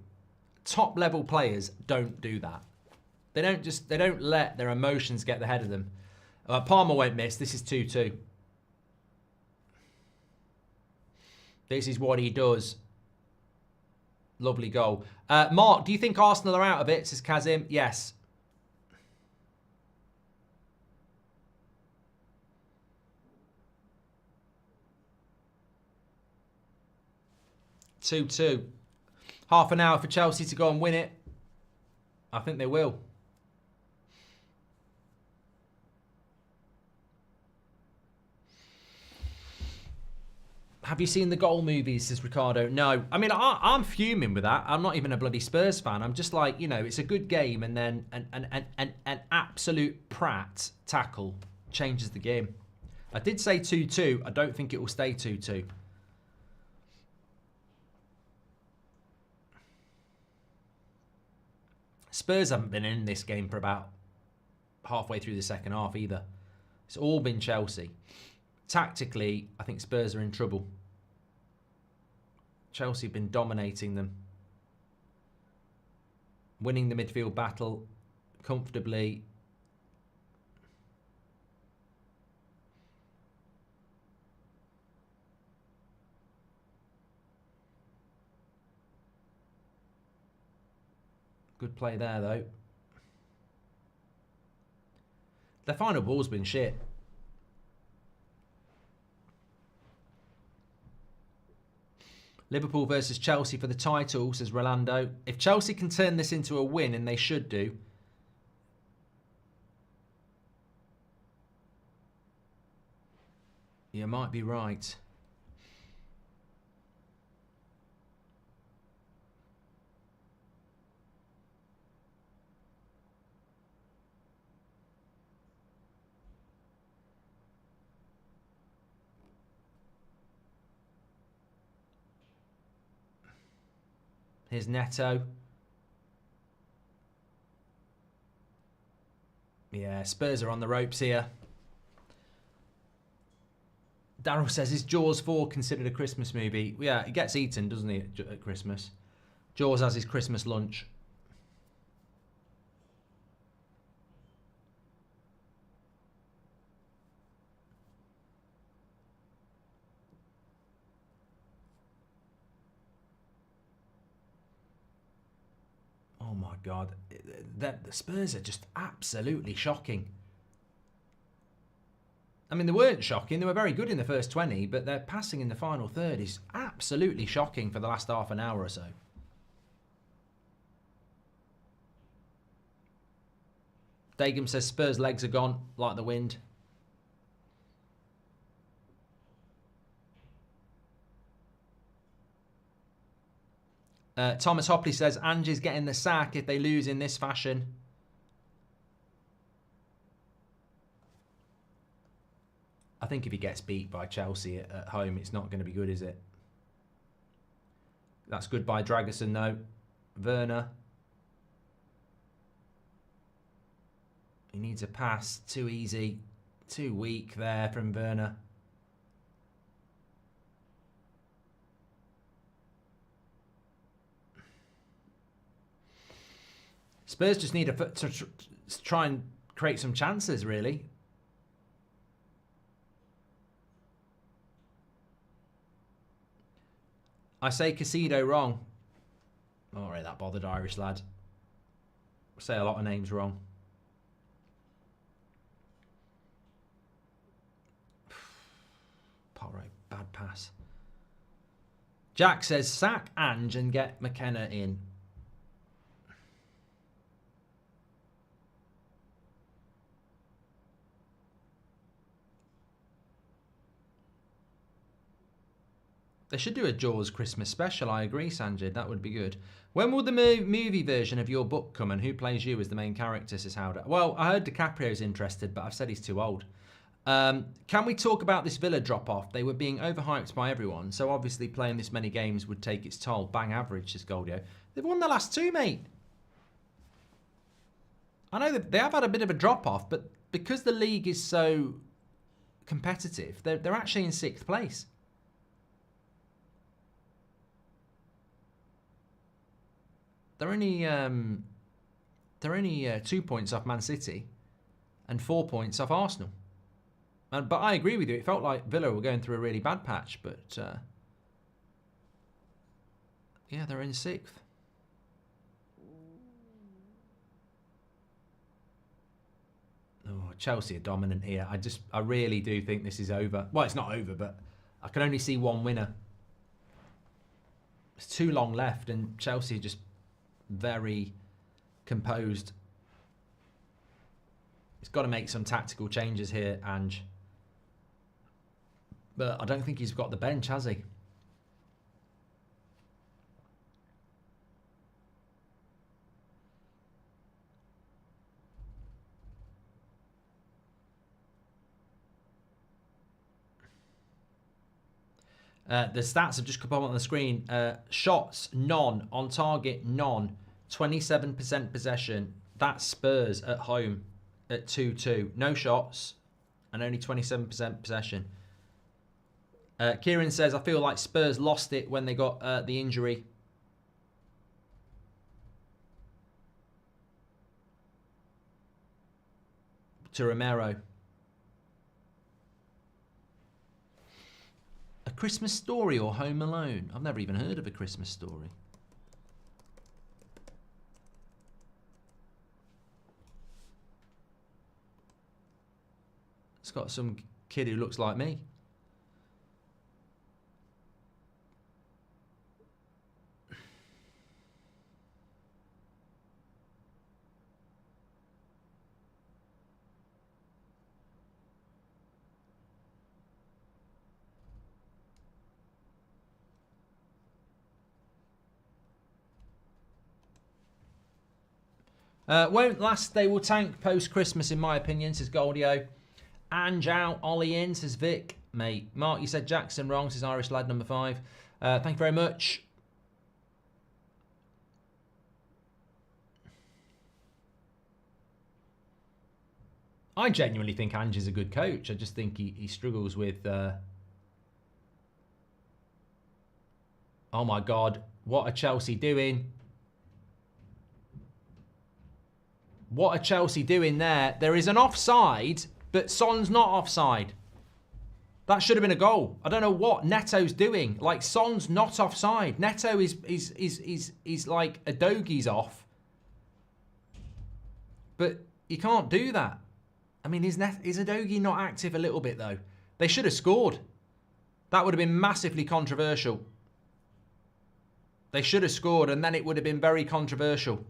Top level players don't do that. They don't let their emotions get the head of them. Palmer won't miss. This is 2-2. This is what he does. Lovely goal. Mark, do you think Arsenal are out of it? Says Kazim. Yes. Two. Half an hour for Chelsea to go and win it. I think they will. Have you seen the goal movies, says Ricardo? No. I mean, I'm fuming with that. I'm not even a bloody Spurs fan. I'm just like, you know, it's a good game, and then an absolute prat tackle changes the game. I did say 2-2. I don't think it will stay 2-2. Spurs haven't been in this game for about halfway through the second half either. It's all been Chelsea. Tactically, I think Spurs are in trouble. Chelsea have been dominating them. Winning the midfield battle comfortably. Good play there, though. Their final ball's been shit. Liverpool versus Chelsea for the title, says Rolando. If Chelsea can turn this into a win, and they should do, you might be right. Here's Neto. Yeah, Spurs are on the ropes here. Daryl says, is Jaws 4 considered a Christmas movie? Yeah, it gets eaten, doesn't it, at Christmas? Jaws has his Christmas lunch. Oh my God. The Spurs are just absolutely shocking. I mean, they weren't shocking. They were very good in the first 20, but their passing in the final third is absolutely shocking for the last half an hour or so. Dagum says Spurs' legs are gone like the wind. Thomas Hopley says Ange is getting the sack if they lose in this fashion. I think if he gets beat by Chelsea at home, it's not going to be good, is it? That's good by Dragerson, though. Werner. He needs a pass. Too easy. Too weak there from Werner. Spurs just need to try and create some chances, really. I say Casido wrong. I'm not really that bothered, Irish lad. I say a lot of names wrong. Porro, bad pass. Jack says sack Ange and get McKenna in. They should do a Jaws Christmas special, I agree, Sanjay. That would be good. When will the movie version of your book come, and who plays you as the main character, says Howder? Well, I heard DiCaprio's interested, but I've said he's too old. Can we talk about this Villa drop-off? They were being overhyped by everyone, so obviously playing this many games would take its toll. Bang average, says Goldio. They've won the last two, mate. I know that they have had a bit of a drop-off, but because the league is so competitive, they're actually in 6th place. They're only 2 points off Man City and 4 points off Arsenal. But I agree with you. It felt like Villa were going through a really bad patch, but yeah, they're in 6th. Oh, Chelsea are dominant here. I really do think this is over. Well, it's not over, but I can only see one winner. There's too long left, and Chelsea are just very composed. He's got to make some tactical changes here, Ange. But I don't think he's got the bench, has he? The stats have just come up on the screen. Shots, none. On target, none. 27% possession. That's Spurs at home at 2-2. No shots and only 27% possession. Kieran says, I feel like Spurs lost it when they got the injury. To Romero. A Christmas Story or Home Alone? I've never even heard of A Christmas Story. It's got some kid who looks like me. Won't last, they will tank post-Christmas, in my opinion, says Goldio. Ange out, Ollie in, says Vic. Mate, Mark, you said Jackson wrong, says Irish lad number 5. Thank you very much. I genuinely think Ange is a good coach. I just think he struggles with... Oh my God, what are Chelsea doing? What are Chelsea doing there? There is an offside, but Son's not offside. That should have been a goal. I don't know what Neto's doing. Like, Son's not offside. Neto is like a doggy's off. But you can't do that. I mean, is Udogie not active a little bit, though? They should have scored. That would have been massively controversial. They should have scored, and then it would have been very controversial.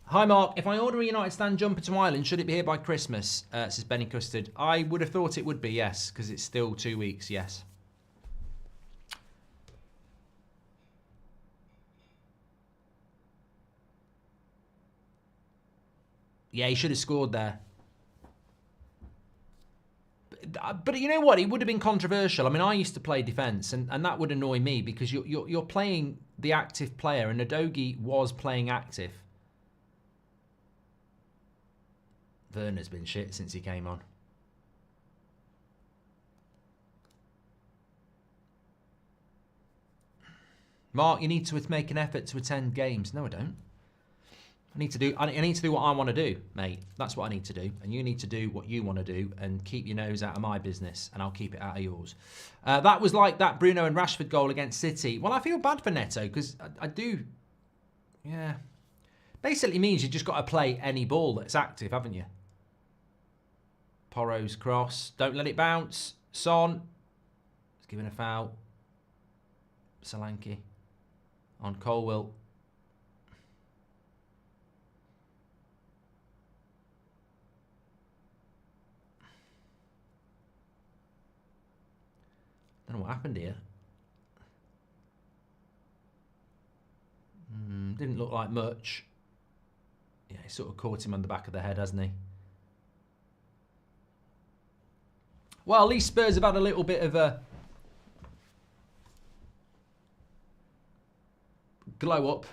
Hi, Mark. If I order a United Stand jumper to Ireland, should it be here by Christmas? Says Benny Custard. I would have thought it would be, yes, because it's still 2 weeks, yes. Yeah, he should have scored there. But you know what? It would have been controversial. I mean, I used to play defence, and that would annoy me because you're playing the active player, and Udogie was playing active. Werner's been shit since he came on. Mark, you need to make an effort to attend games. No, I don't. I need to do what I want to do, mate. That's what I need to do. And you need to do what you want to do and keep your nose out of my business, and I'll keep it out of yours. That was like that Bruno and Rashford goal against City. Well, I feel bad for Neto because I do. Yeah. Basically means you just got to play any ball that's active, haven't you? Porro's cross. Don't let it bounce. Son. He's given a foul. Solanke. On Colwill. I don't know what happened here. Didn't look like much. Yeah, he sort of caught him on the back of the head, hasn't he? Well, at least Spurs have had a little bit of a glow up.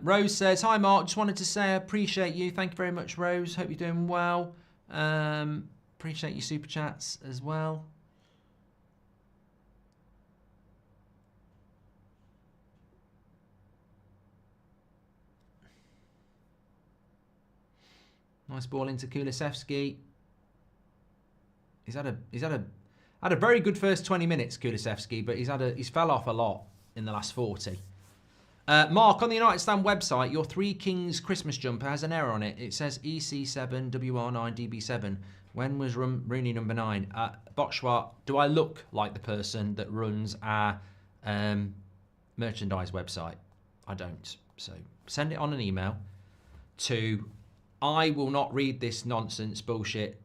Rose says, hi Mark, just wanted to say I appreciate you. Thank you very much, Rose. Hope you're doing well. Appreciate your super chats as well. Nice ball into Kulusevski. He's had a very good first 20 minutes, Kulusevski, but he's fell off a lot in the last 40. Mark, on the United Stand website, your Three Kings Christmas jumper has an error on it. It says EC7WR9DB7. When was Rooney number 9? Botchwart, do I look like the person that runs our merchandise website? I don't. So send it on an email to I will not read this nonsense bullshit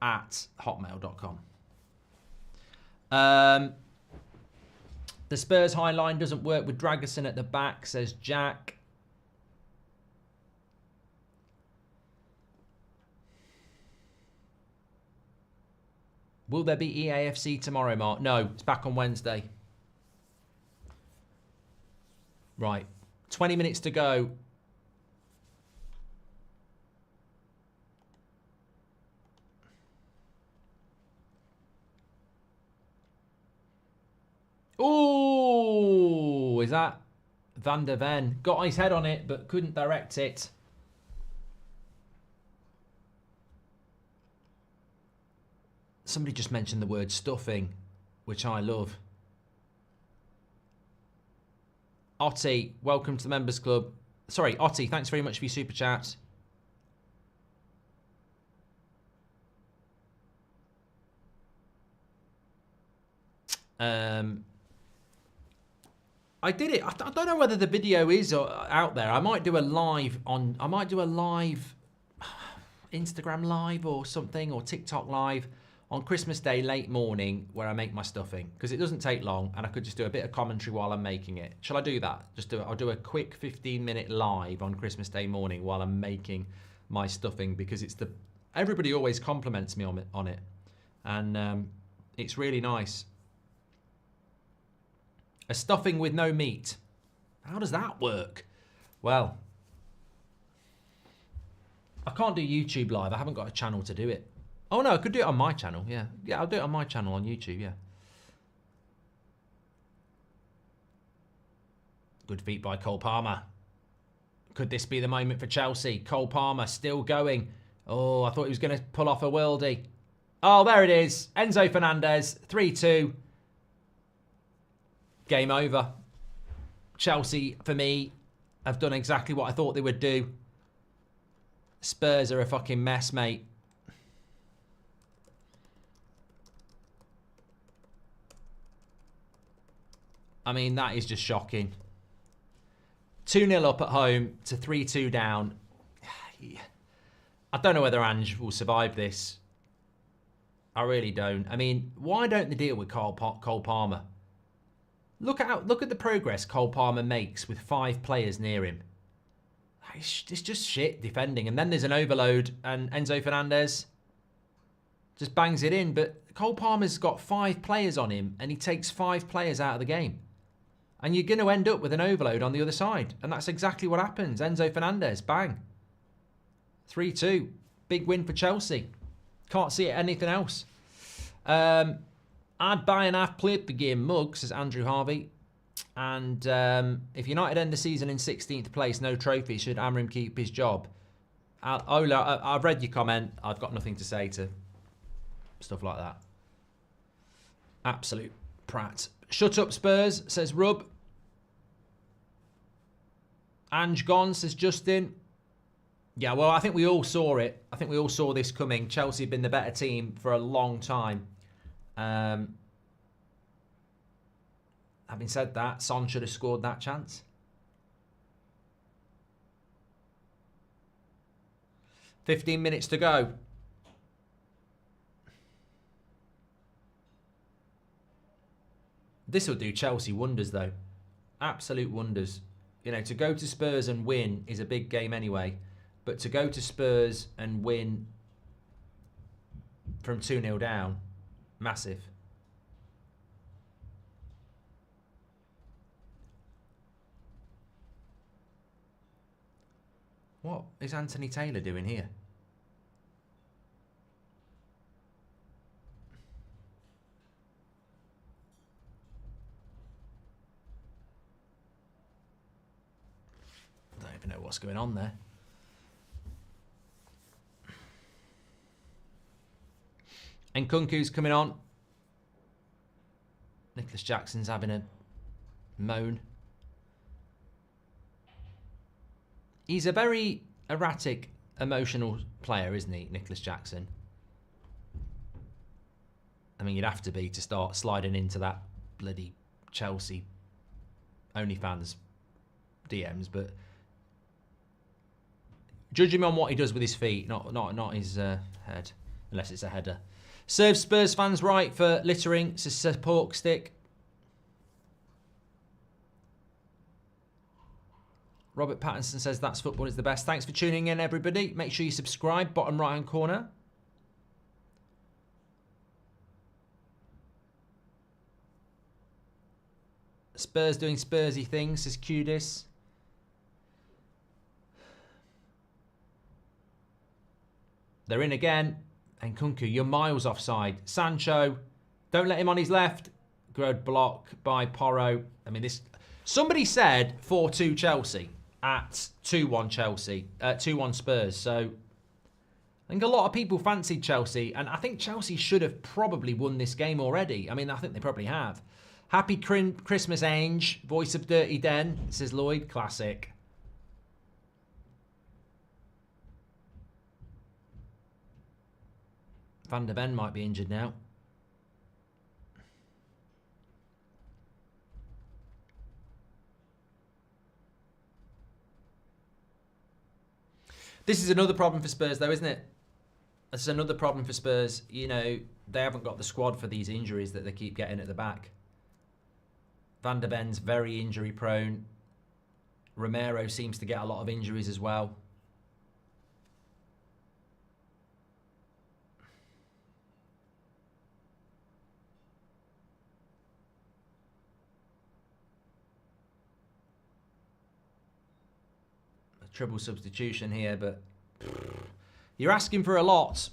at hotmail.com. The Spurs high line doesn't work with Dragerson at the back, says Jack. Will there be EAFC tomorrow, Mark? No, it's back on Wednesday. Right, 20 minutes to go. Oh, is that Van der Ven? Got his head on it, but couldn't direct it. Somebody just mentioned the word stuffing, which I love. Otti, welcome to the Members Club. Sorry, Otti, thanks very much for your super chat. I did it. I don't know whether the video is out there. I might do a live on. I might do a live Instagram live or something, or TikTok live on Christmas Day late morning where I make my stuffing, because it doesn't take long and I could just do a bit of commentary while I'm making it. Shall I do that? Just do it. I'll do a quick 15-minute live on Christmas Day morning while I'm making my stuffing, because it's the everybody always compliments me on it, and it's really nice. A stuffing with no meat. How does that work? Well, I can't do YouTube live. I haven't got a channel to do it. Oh no, I could do it on my channel. Yeah, I'll do it on my channel on YouTube. Yeah. Good feet by Cole Palmer. Could this be the moment for Chelsea? Cole Palmer still going. Oh, I thought he was going to pull off a worldie. Oh, there it is. Enzo Fernandez, 3-2. Game over. Chelsea, for me, have done exactly what I thought they would do. Spurs are a fucking mess, mate. I mean, that is just shocking. 2-0 up at home to 3-2 down. I don't know whether Ange will survive this. I really don't. I mean, why don't they deal with Cole Palmer? Look at the progress Cole Palmer makes with 5 players near him. It's just shit defending. And then there's an overload and Enzo Fernandez just bangs it in. But Cole Palmer's got 5 players on him and he takes 5 players out of the game. And you're going to end up with an overload on the other side. And that's exactly what happens. Enzo Fernandez, bang. 3-2. Big win for Chelsea. Can't see it anything else. I'd buy and I've played the game mug, says Andrew Harvey. And if United end the season in 16th place, no trophy, should Amram keep his job? Ola, I've read your comment. I've got nothing to say to stuff like that. Absolute prat. Shut up, Spurs, says Rub. Ange gone, says Justin. Yeah, well, I think we all saw it. I think we all saw this coming. Chelsea have been the better team for a long time. Having said that, Son should have scored that chance. "15 minutes to go. This will do Chelsea wonders, though. Absolute wonders. You know, to go to Spurs and win is a big game anyway. But to go to Spurs and win from 2-0 down, massive. What is Anthony Taylor doing here? I don't even know what's going on there. And Nkunku's coming on. Nicholas Jackson's having a moan. He's a very erratic, emotional player, isn't he, Nicholas Jackson? I mean, you'd have to be to start sliding into that bloody Chelsea OnlyFans DMs, but Judge him on what he does with his feet, not his head, unless it's a header. Serves Spurs fans right for littering, says Pork Stick. Robert Pattinson says that's football is the best. Thanks for tuning in, everybody. Make sure you subscribe, bottom right-hand corner. Spurs doing Spursy things, says Cudis. They're in again. And Kunku, you're miles offside. Sancho, don't let him on his left. Good block by Porro. I mean, this. Somebody said 4-2 Chelsea at 2-1 Chelsea, 2-1 Spurs. So I think a lot of people fancied Chelsea, and I think Chelsea should have probably won this game already. I mean, I think they probably have. Happy Christmas, Ange. Voice of Dirty Den, says Lloyd. Classic. Van der Ven might be injured now. This is another problem for Spurs, though, isn't it? This is another problem for Spurs. You know, they haven't got the squad for these injuries that they keep getting at the back. Van der Ven's very injury prone. Romero seems to get a lot of injuries as well. Triple substitution here, but you're asking for a lot.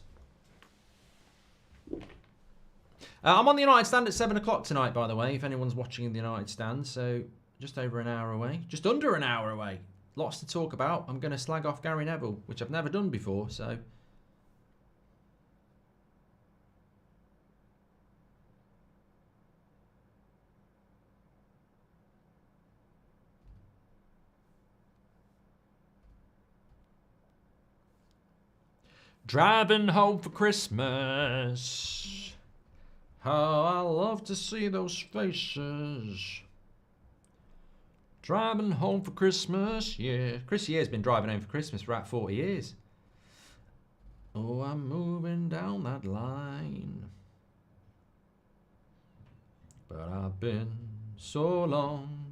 I'm on the United stand at 7 o'clock tonight, by the way, if anyone's watching in the United stand. So just over an hour away. Just under an hour away. Lots to talk about. I'm going to slag off Gary Neville, which I've never done before, so... Driving home for Christmas. How I love to see those faces. Driving home for Christmas. Yeah, Chris Year's been driving home for Christmas for about 40 years. Oh, I'm moving down that line. But I've been so long.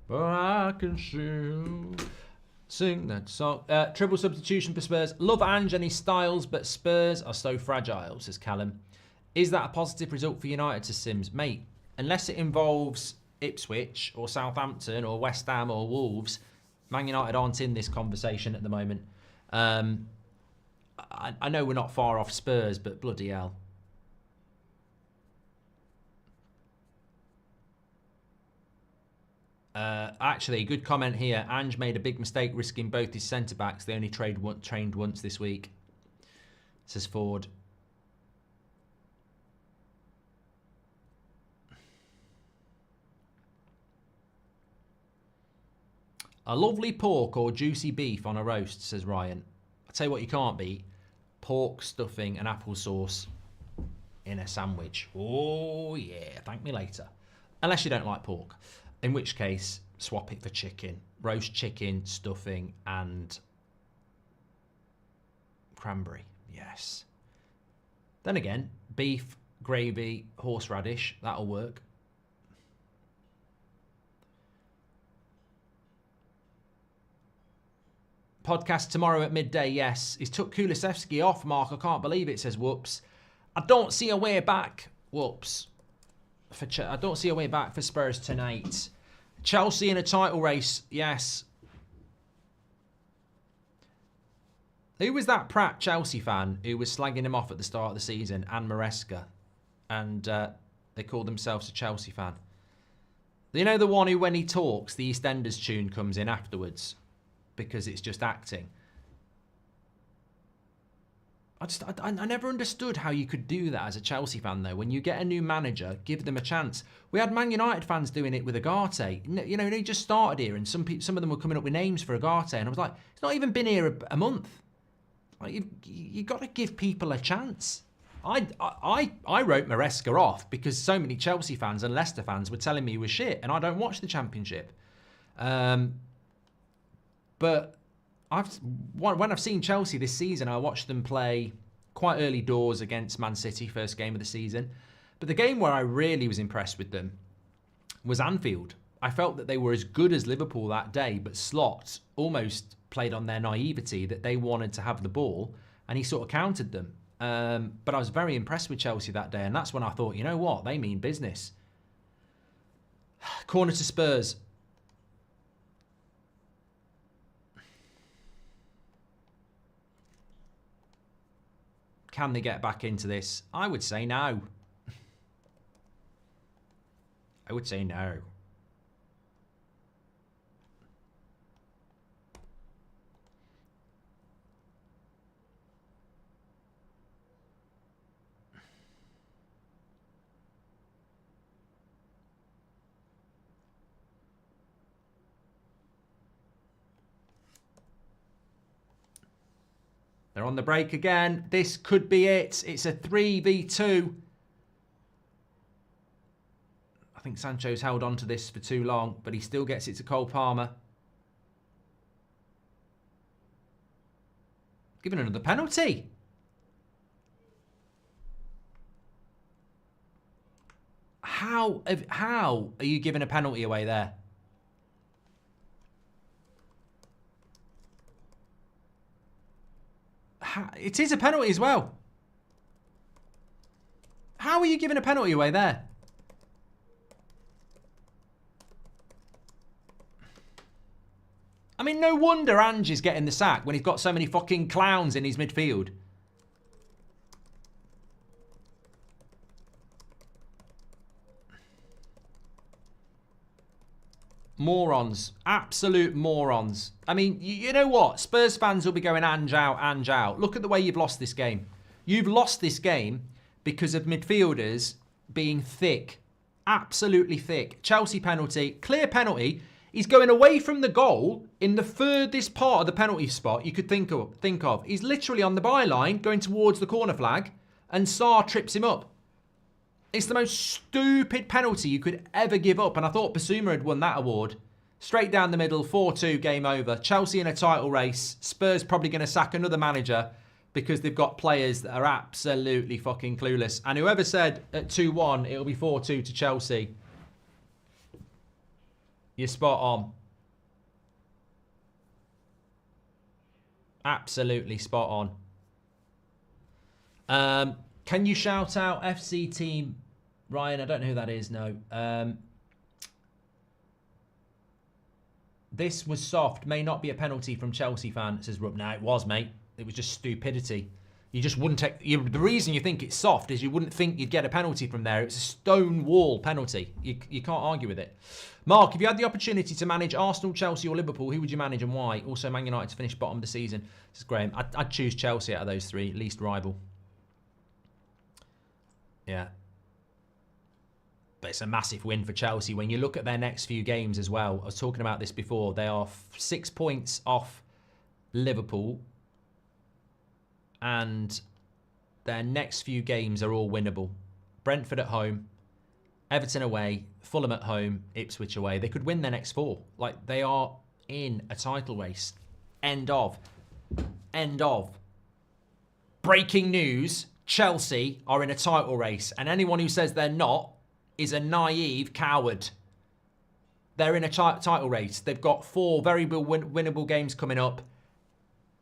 But I can see you. Sing that song. Triple substitution for Spurs. Love Ange and his styles, but Spurs are so fragile, says Callum. Is that a positive result for United, says Sims? Mate, unless it involves Ipswich or Southampton or West Ham or Wolves, Man United aren't in this conversation at the moment. I know we're not far off Spurs, but bloody hell. Actually, good comment here. Ange made a big mistake risking both his centre-backs. They only trained once this week, says Ford. A lovely pork or juicy beef on a roast, says Ryan. I'll tell you what you can't beat. Pork stuffing and applesauce in a sandwich. Oh, yeah. Thank me later. Unless you don't like pork. In which case, swap it for chicken. Roast chicken, stuffing, and cranberry. Yes. Then again, beef, gravy, horseradish. That'll work. Podcast tomorrow at midday, yes. He's took Kulusevski off, Mark. I can't believe it, says Whoops. I don't see a way back. Whoops. I don't see a way back for Spurs tonight. Chelsea in a title race, yes. Who was that Pratt Chelsea fan who was slagging him off at the start of the season? Anne Maresca. And they called themselves a Chelsea fan. You know the one who, when he talks, the EastEnders tune comes in afterwards because it's just acting. I never understood how you could do that as a Chelsea fan, though. When you get a new manager, give them a chance. We had Man United fans doing it with Agarte. You know, he just started here, and some of them were coming up with names for Agarte, and I was like, he's not even been here a month. Like, you've got to give people a chance. I wrote Maresca off because so many Chelsea fans and Leicester fans were telling me he was shit, and I don't watch the Championship. But when I've seen Chelsea this season, I watched them play quite early doors against Man City, first game of the season. But the game where I really was impressed with them was Anfield. I felt that they were as good as Liverpool that day, but Slot almost played on their naivety that they wanted to have the ball, and he sort of countered them. But I was very impressed with Chelsea that day, and that's when I thought, you know what, they mean business. Corner to Spurs. Can they get back into this? I would say no. I would say no. They're on the break again. This could be it. It's a 3v2. I think Sancho's held on to this for too long, but he still gets it to Cole Palmer. Given another penalty. How are you giving a penalty away there? It is a penalty as well. How are you giving a penalty away there? I mean, no wonder Ange is getting the sack when he's got so many fucking clowns in his midfield. Morons. Absolute morons. I mean, you know what? Spurs fans will be going Ange out, Ange out. Look at the way you've lost this game. You've lost this game because of midfielders being thick. Absolutely thick. Chelsea penalty. Clear penalty. He's going away from the goal in the furthest part of the penalty spot you could think of. He's literally on the byline going towards the corner flag and Sarr trips him up. It's the most stupid penalty you could ever give up. And I thought Basuma had won that award. Straight down the middle, 4-2, game over. Chelsea in a title race. Spurs probably going to sack another manager because they've got players that are absolutely fucking clueless. And whoever said at 2-1, it'll be 4-2 to Chelsea. You're spot on. Absolutely spot on. Can you shout out FC team? Ryan, I don't know who that is, no. This was soft. May not be a penalty from Chelsea fan, says Rupp. No, it was, mate. It was just stupidity. You just wouldn't take... the reason you think it's soft is you wouldn't think you'd get a penalty from there. It's a stone wall penalty. You can't argue with it. Mark, if you had the opportunity to manage Arsenal, Chelsea or Liverpool, who would you manage and why? Also, Man United to finish bottom of the season. This is Graham. I'd choose Chelsea out of those three, least rival. Yeah. But it's a massive win for Chelsea. When you look at their next few games as well, I was talking about this before, they are 6 points off Liverpool and their next few games are all winnable. Brentford at home, Everton away, Fulham at home, Ipswich away. They could win their next 4. Like, they are in a title race. End of. End of. Breaking news. Chelsea are in a title race, and anyone who says they're not is a naive coward. They're in a title race. They've got 4 very winnable games coming up.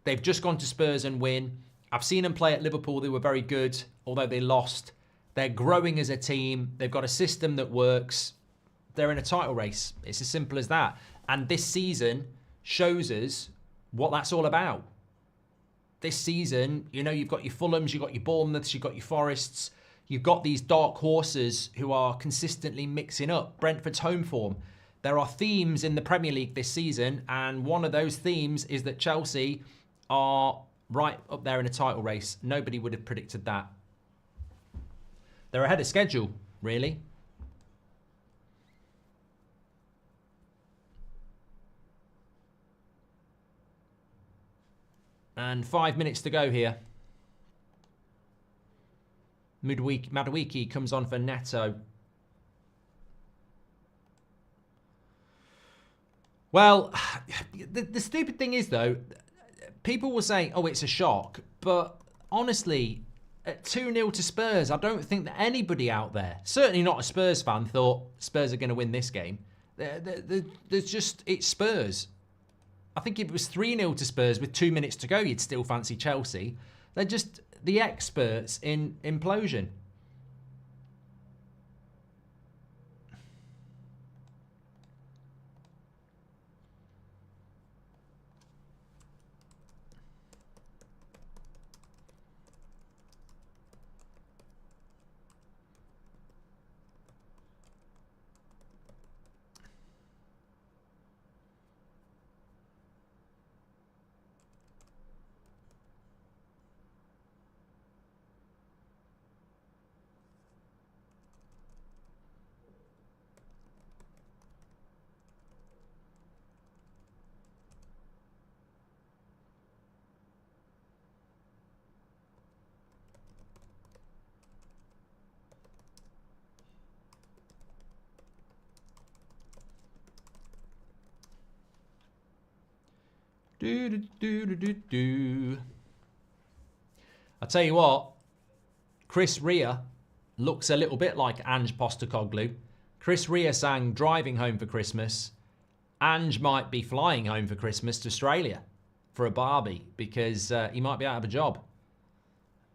They've just gone to Spurs and win. I've seen them play at Liverpool. They were very good, although they lost. They're growing as a team. They've got a system that works. They're in a title race. It's as simple as that. And this season shows us what that's all about. This season, you know, you've got your Fulhams, you've got your Bournemouths, you've got your Forests. You've got these dark horses who are consistently mixing up. Brentford's home form. There are themes in the Premier League this season, and one of those themes is that Chelsea are right up there in a title race. Nobody would have predicted that. They're ahead of schedule, really. And 5 minutes to go here. Madueke comes on for Neto. Well, the stupid thing is, though, people will say, oh, it's a shock. But honestly, at 2-0 to Spurs, I don't think that anybody out there, certainly not a Spurs fan, thought Spurs are going to win this game. There's just, it's Spurs. I think if it was 3-0 to Spurs with 2 minutes to go, you'd still fancy Chelsea. They're just the experts in implosion. I tell you what, Chris Rea looks a little bit like Ange Postecoglou. Chris Rea sang driving home for Christmas. Ange might be flying home for Christmas to Australia for a barbie because he might be out of a job.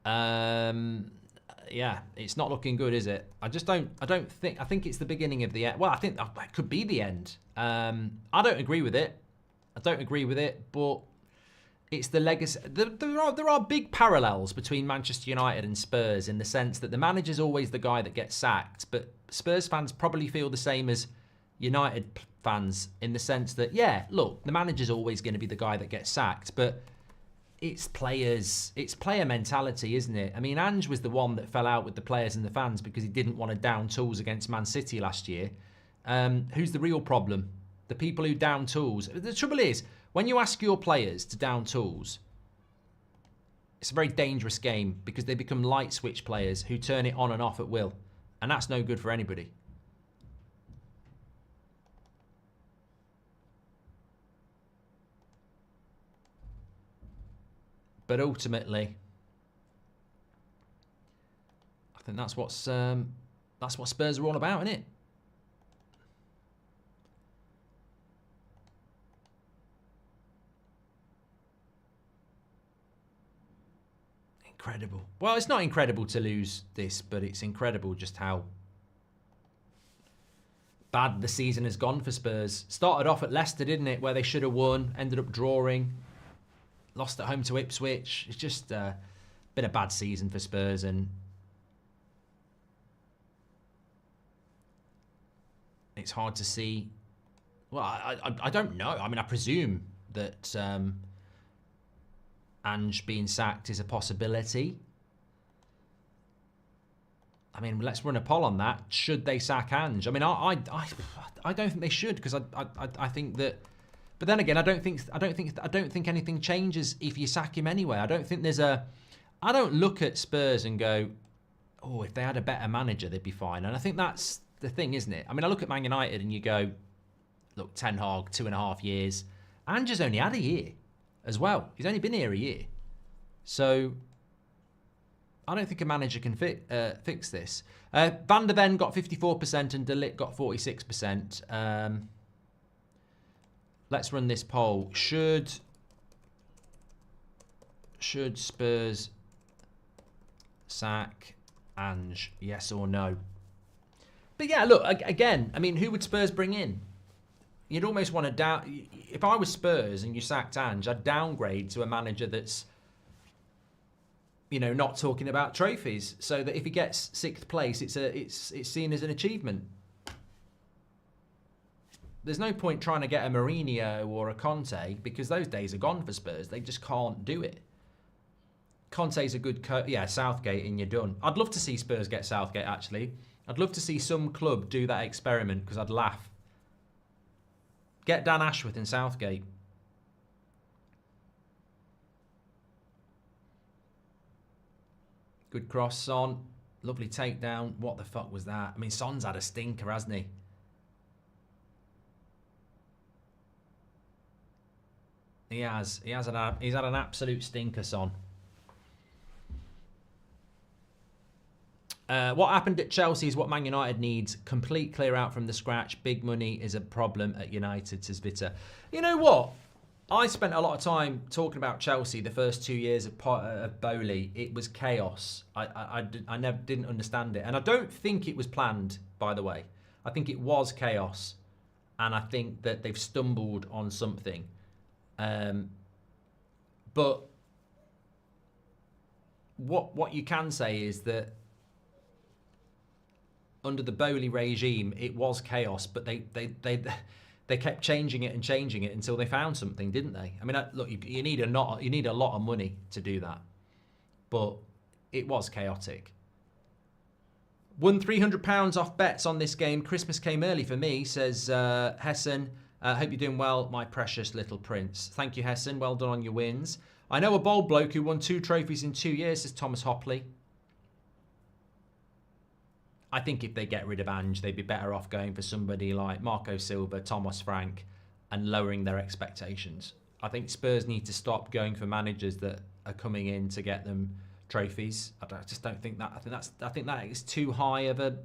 Yeah, it's not looking good, is it? I think it's the beginning of the end. Well, I think that could be the end. I don't agree with it. But it's the legacy. There are big parallels between Manchester United and Spurs in the sense that the manager's always the guy that gets sacked, but Spurs fans probably feel the same as United fans in the sense that, yeah, look, the manager's always going to be the guy that gets sacked, but it's player mentality, isn't it? I mean, Ange was the one that fell out with the players and the fans because he didn't want to down tools against Man City last year. Who's the real problem? The people who down tools. The trouble is, when you ask your players to down tools, it's a very dangerous game because they become light switch players who turn it on and off at will. And that's no good for anybody. But ultimately, I think that's what Spurs are all about, isn't it? Incredible. Well, it's not incredible to lose this, but it's incredible just how bad the season has gone for Spurs. Started off at Leicester, didn't it, where they should have won, ended up drawing, lost at home to Ipswich. It's just been a bad season for Spurs, and it's hard to see. Well, I don't know. I mean, I presume that Ange being sacked is a possibility. I mean, let's run a poll on that. Should they sack Ange? I mean, I don't think they should because I think that. But then again, I don't think anything changes if you sack him anyway. I don't think there's a. I don't look at Spurs and go, oh, if they had a better manager, they'd be fine. And I think that's the thing, isn't it? I mean, I look at Man United and you go, look, Ten Hag, 2.5 years. Ange has only had a year as well. He's only been here a year. So I don't think a manager can fix this. Van der Ven got 54% and De Ligt got 46%. Let's run this poll. Should Spurs sack Ange? Yes or no? But yeah, look, again, I mean, who would Spurs bring in? You'd almost want to down. If I was Spurs and you sacked Ange, I'd downgrade to a manager that's, you know, not talking about trophies, so that if he gets 6th place, it's seen as an achievement. There's no point trying to get a Mourinho or a Conte because those days are gone for Spurs. They just can't do it. Conte's a good coach. Yeah, Southgate and you're done. I'd love to see Spurs get Southgate, actually. I'd love to see some club do that experiment because I'd laugh. Get Dan Ashworth in Southgate. Good cross, Son. Lovely takedown. What the fuck was that? I mean, Son's had a stinker, hasn't he? He has. He's had an absolute stinker, Son. What happened at Chelsea is what Man United needs. Complete clear out from the scratch. Big money is a problem at United, says Vita. You know what? I spent a lot of time talking about Chelsea the first 2 years of Bowley. It was chaos. I never didn't understand it. And I don't think it was planned, by the way. I think it was chaos. And I think that they've stumbled on something. But what you can say is that under the Bowley regime, it was chaos, but they kept changing it until they found something, didn't they? I mean, look, you need a lot of money to do that, but it was chaotic. Won £300 off bets on this game. Christmas came early for me, says Hessen. Hope you're doing well, my precious little prince. Thank you, Hessen. Well done on your wins. I know a bold bloke who won 2 trophies in 2 years, says Thomas Hopley. I think if they get rid of Ange, they'd be better off going for somebody like Marco Silva, Thomas Frank, and lowering their expectations. I think Spurs need to stop going for managers that are coming in to get them trophies. I just don't think that. I think that is too high of an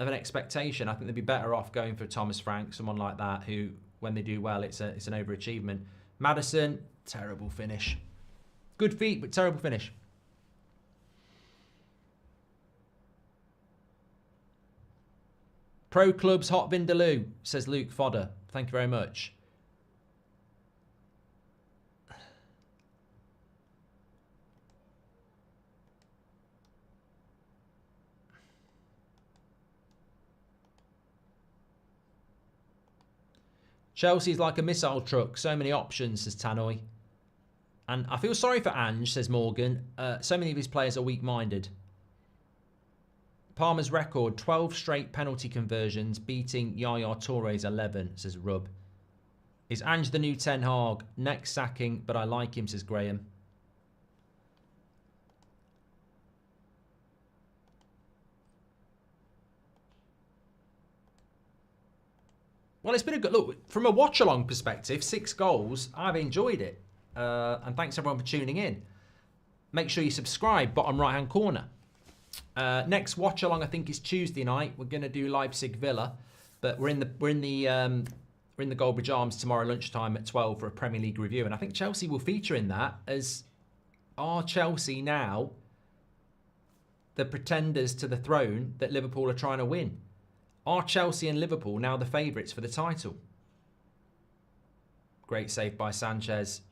expectation. I think they'd be better off going for Thomas Frank, someone like that, who, when they do well, it's an overachievement. Maddison, terrible finish. Good feet, but terrible finish. Pro Clubs Hot Vindaloo, says Luke Fodder. Thank you very much. Chelsea's like a missile truck. So many options, says Tannoy. And I feel sorry for Ange, says Morgan. So many of his players are weak-minded. Palmer's record, 12 straight penalty conversions, beating Yaya Touré's 11, says Rub. Is Ange the new Ten Hag? Next sacking, but I like him, says Graham. Well, it's been a good look. From a watch-along perspective, 6 goals. I've enjoyed it. And thanks everyone for tuning in. Make sure you subscribe, bottom right-hand corner. Next watch along, I think, is Tuesday night. We're going to do Leipzig Villa, but we're in the Goldbridge Arms tomorrow lunchtime at 12 for a Premier League review, and I think Chelsea will feature in that. As are Chelsea now the pretenders to the throne that Liverpool are trying to win? Are Chelsea and Liverpool now the favourites for the title? Great save by Sanchez.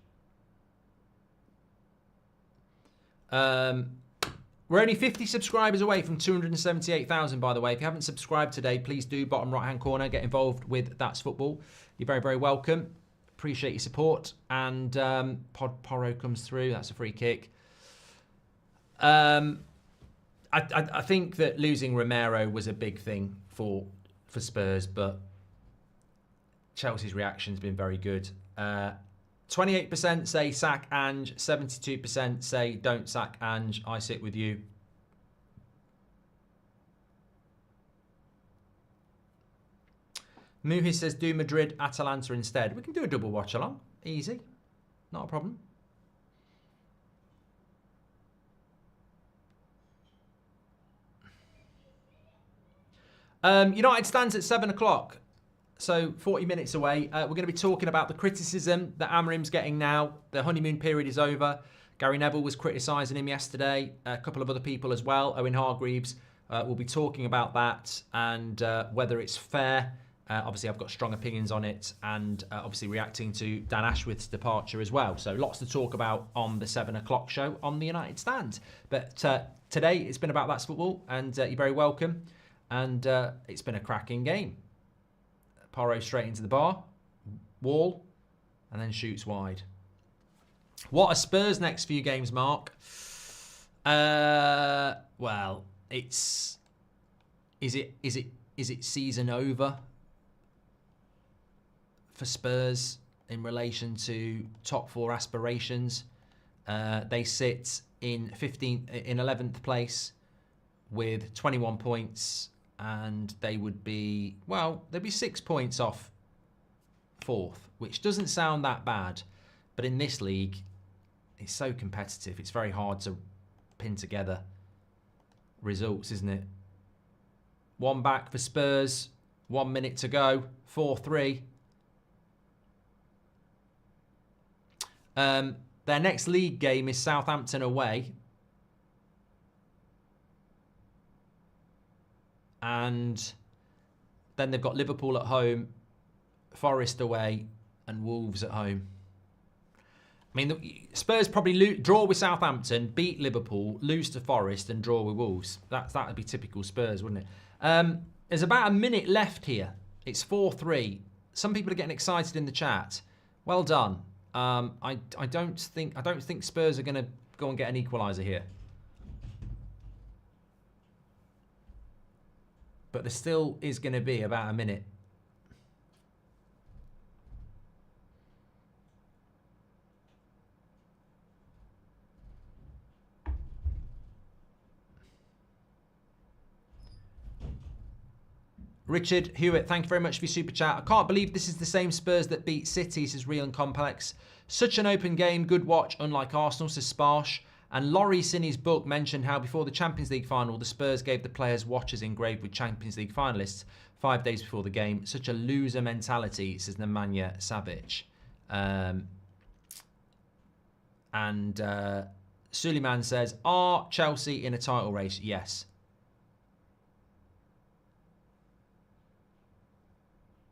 We're only 50 subscribers away from 278,000, by the way. If you haven't subscribed today, please do. Bottom right-hand corner, get involved with That's Football. You're very, very welcome. Appreciate your support. And Porro comes through. That's a free kick. I think that losing Romero was a big thing for Spurs, but Chelsea's reaction's been very good. 28% say sack Ange, 72% say don't sack Ange. I sit with you. Muhi says do Madrid, Atalanta instead. We can do a double watch along. Easy. Not a problem. United stands at 7 o'clock. So 40 minutes away. We're going to be talking about the criticism that Amorim's getting now. The honeymoon period is over. Gary Neville was criticising him yesterday. A couple of other people as well. Owen Hargreaves. We'll be talking about that and whether it's fair. Obviously, I've got strong opinions on it, and obviously reacting to Dan Ashworth's departure as well. So lots to talk about on the 7 o'clock show on the United Stand. But today it's been about That's Football, and you're very welcome. And it's been a cracking game. Porro straight into the bar, wall, and then shoots wide. What are Spurs' next few games, Mark? Well, is it season over for Spurs in relation to top 4 aspirations? They sit in 11th place with 21 points. And they would be, well, they'd be 6 points off 4th, which doesn't sound that bad. But in this league, it's so competitive. It's very hard to pin together results, isn't it? One back for Spurs. 1 minute to go. 4-3. Their next league game is Southampton away. And then they've got Liverpool at home, Forest away, and Wolves at home. I mean, Spurs probably draw with Southampton, beat Liverpool, lose to Forest, and draw with Wolves. That would be typical Spurs, wouldn't it? There's about a minute left here. It's 4-3. Some people are getting excited in the chat. Well done. I don't think Spurs are going to go and get an equaliser here. But there still is going to be about a minute. Richard Hewitt, thank you very much for your super chat. I can't believe this is the same Spurs that beat City, says Real and Complex. Such an open game, good watch, unlike Arsenal, says Sparsh. And Lloris in his book mentioned how before the Champions League final, the Spurs gave the players watches engraved with Champions League finalists 5 days before the game. Such a loser mentality, says Nemanja Savic. Suleiman says, are Chelsea in a title race? Yes.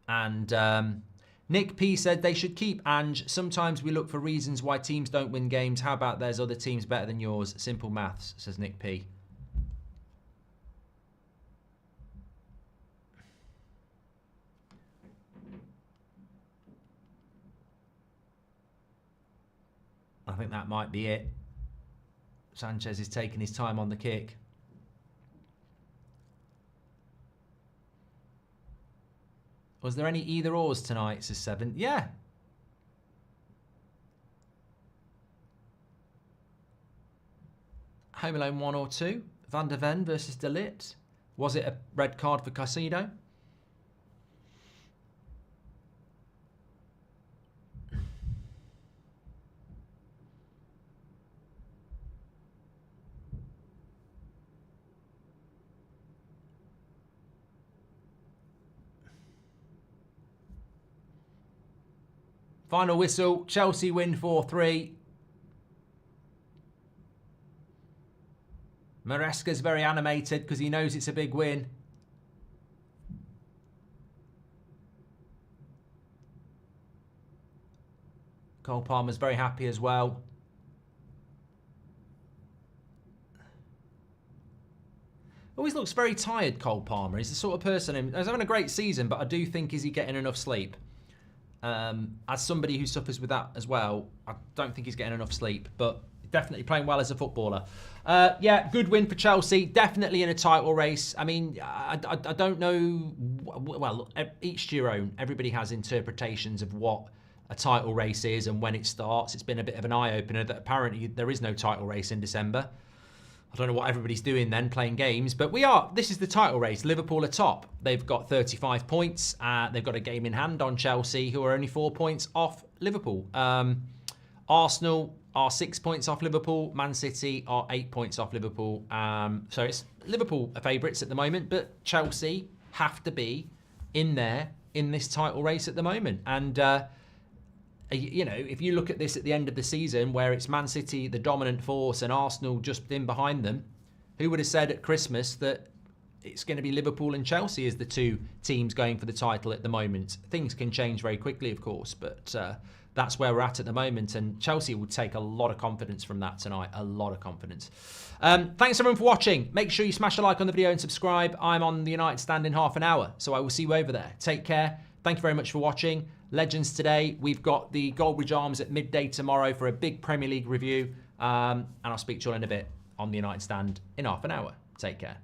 And Nick P said they should keep Ange. Sometimes we look for reasons why teams don't win games. How about there's other teams better than yours? Simple maths, says Nick P. I think that might be it. Sanchez is taking his time on the kick. Was there any either ors tonight, says 7? Yeah. Home Alone 1 or 2. Van der Ven versus De Ligt. Was it a red card for Caicedo? Final whistle, Chelsea win 4-3. Maresca's very animated because he knows it's a big win. Cole Palmer's very happy as well. Always looks very tired, Cole Palmer. He's the sort of person, he's having a great season, but I do think, is he getting enough sleep? As somebody who suffers with that as well, I don't think he's getting enough sleep, but definitely playing well as a footballer. Yeah, good win for Chelsea. Definitely in a title race. I mean, I don't know. Well, each to your own. Everybody has interpretations of what a title race is and when it starts. It's been a bit of an eye-opener that apparently there is no title race in December. I don't know what everybody's doing then, playing games. But this is the title race. Liverpool are top. They've got 35 points. They've got a game in hand on Chelsea, who are only 4 points off Liverpool. Arsenal are 6 points off Liverpool. Man City are 8 points off Liverpool. So it's Liverpool are favourites at the moment, but Chelsea have to be in there in this title race at the moment. And you know, if you look at this at the end of the season, where it's Man City, the dominant force, and Arsenal just in behind them, who would have said at Christmas that it's going to be Liverpool and Chelsea as the two teams going for the title at the moment? Things can change very quickly, of course, but that's where we're at the moment, and Chelsea will take a lot of confidence from that tonight, a lot of confidence. Thanks everyone for watching. Make sure you smash a like on the video and subscribe. I'm on the United stand in half an hour, so I will see you over there. Take care. Thank you very much for watching. Legends today. We've got the Goldbridge Arms at midday tomorrow for a big Premier League review. And I'll speak to you all in a bit on the United stand in half an hour. Take care.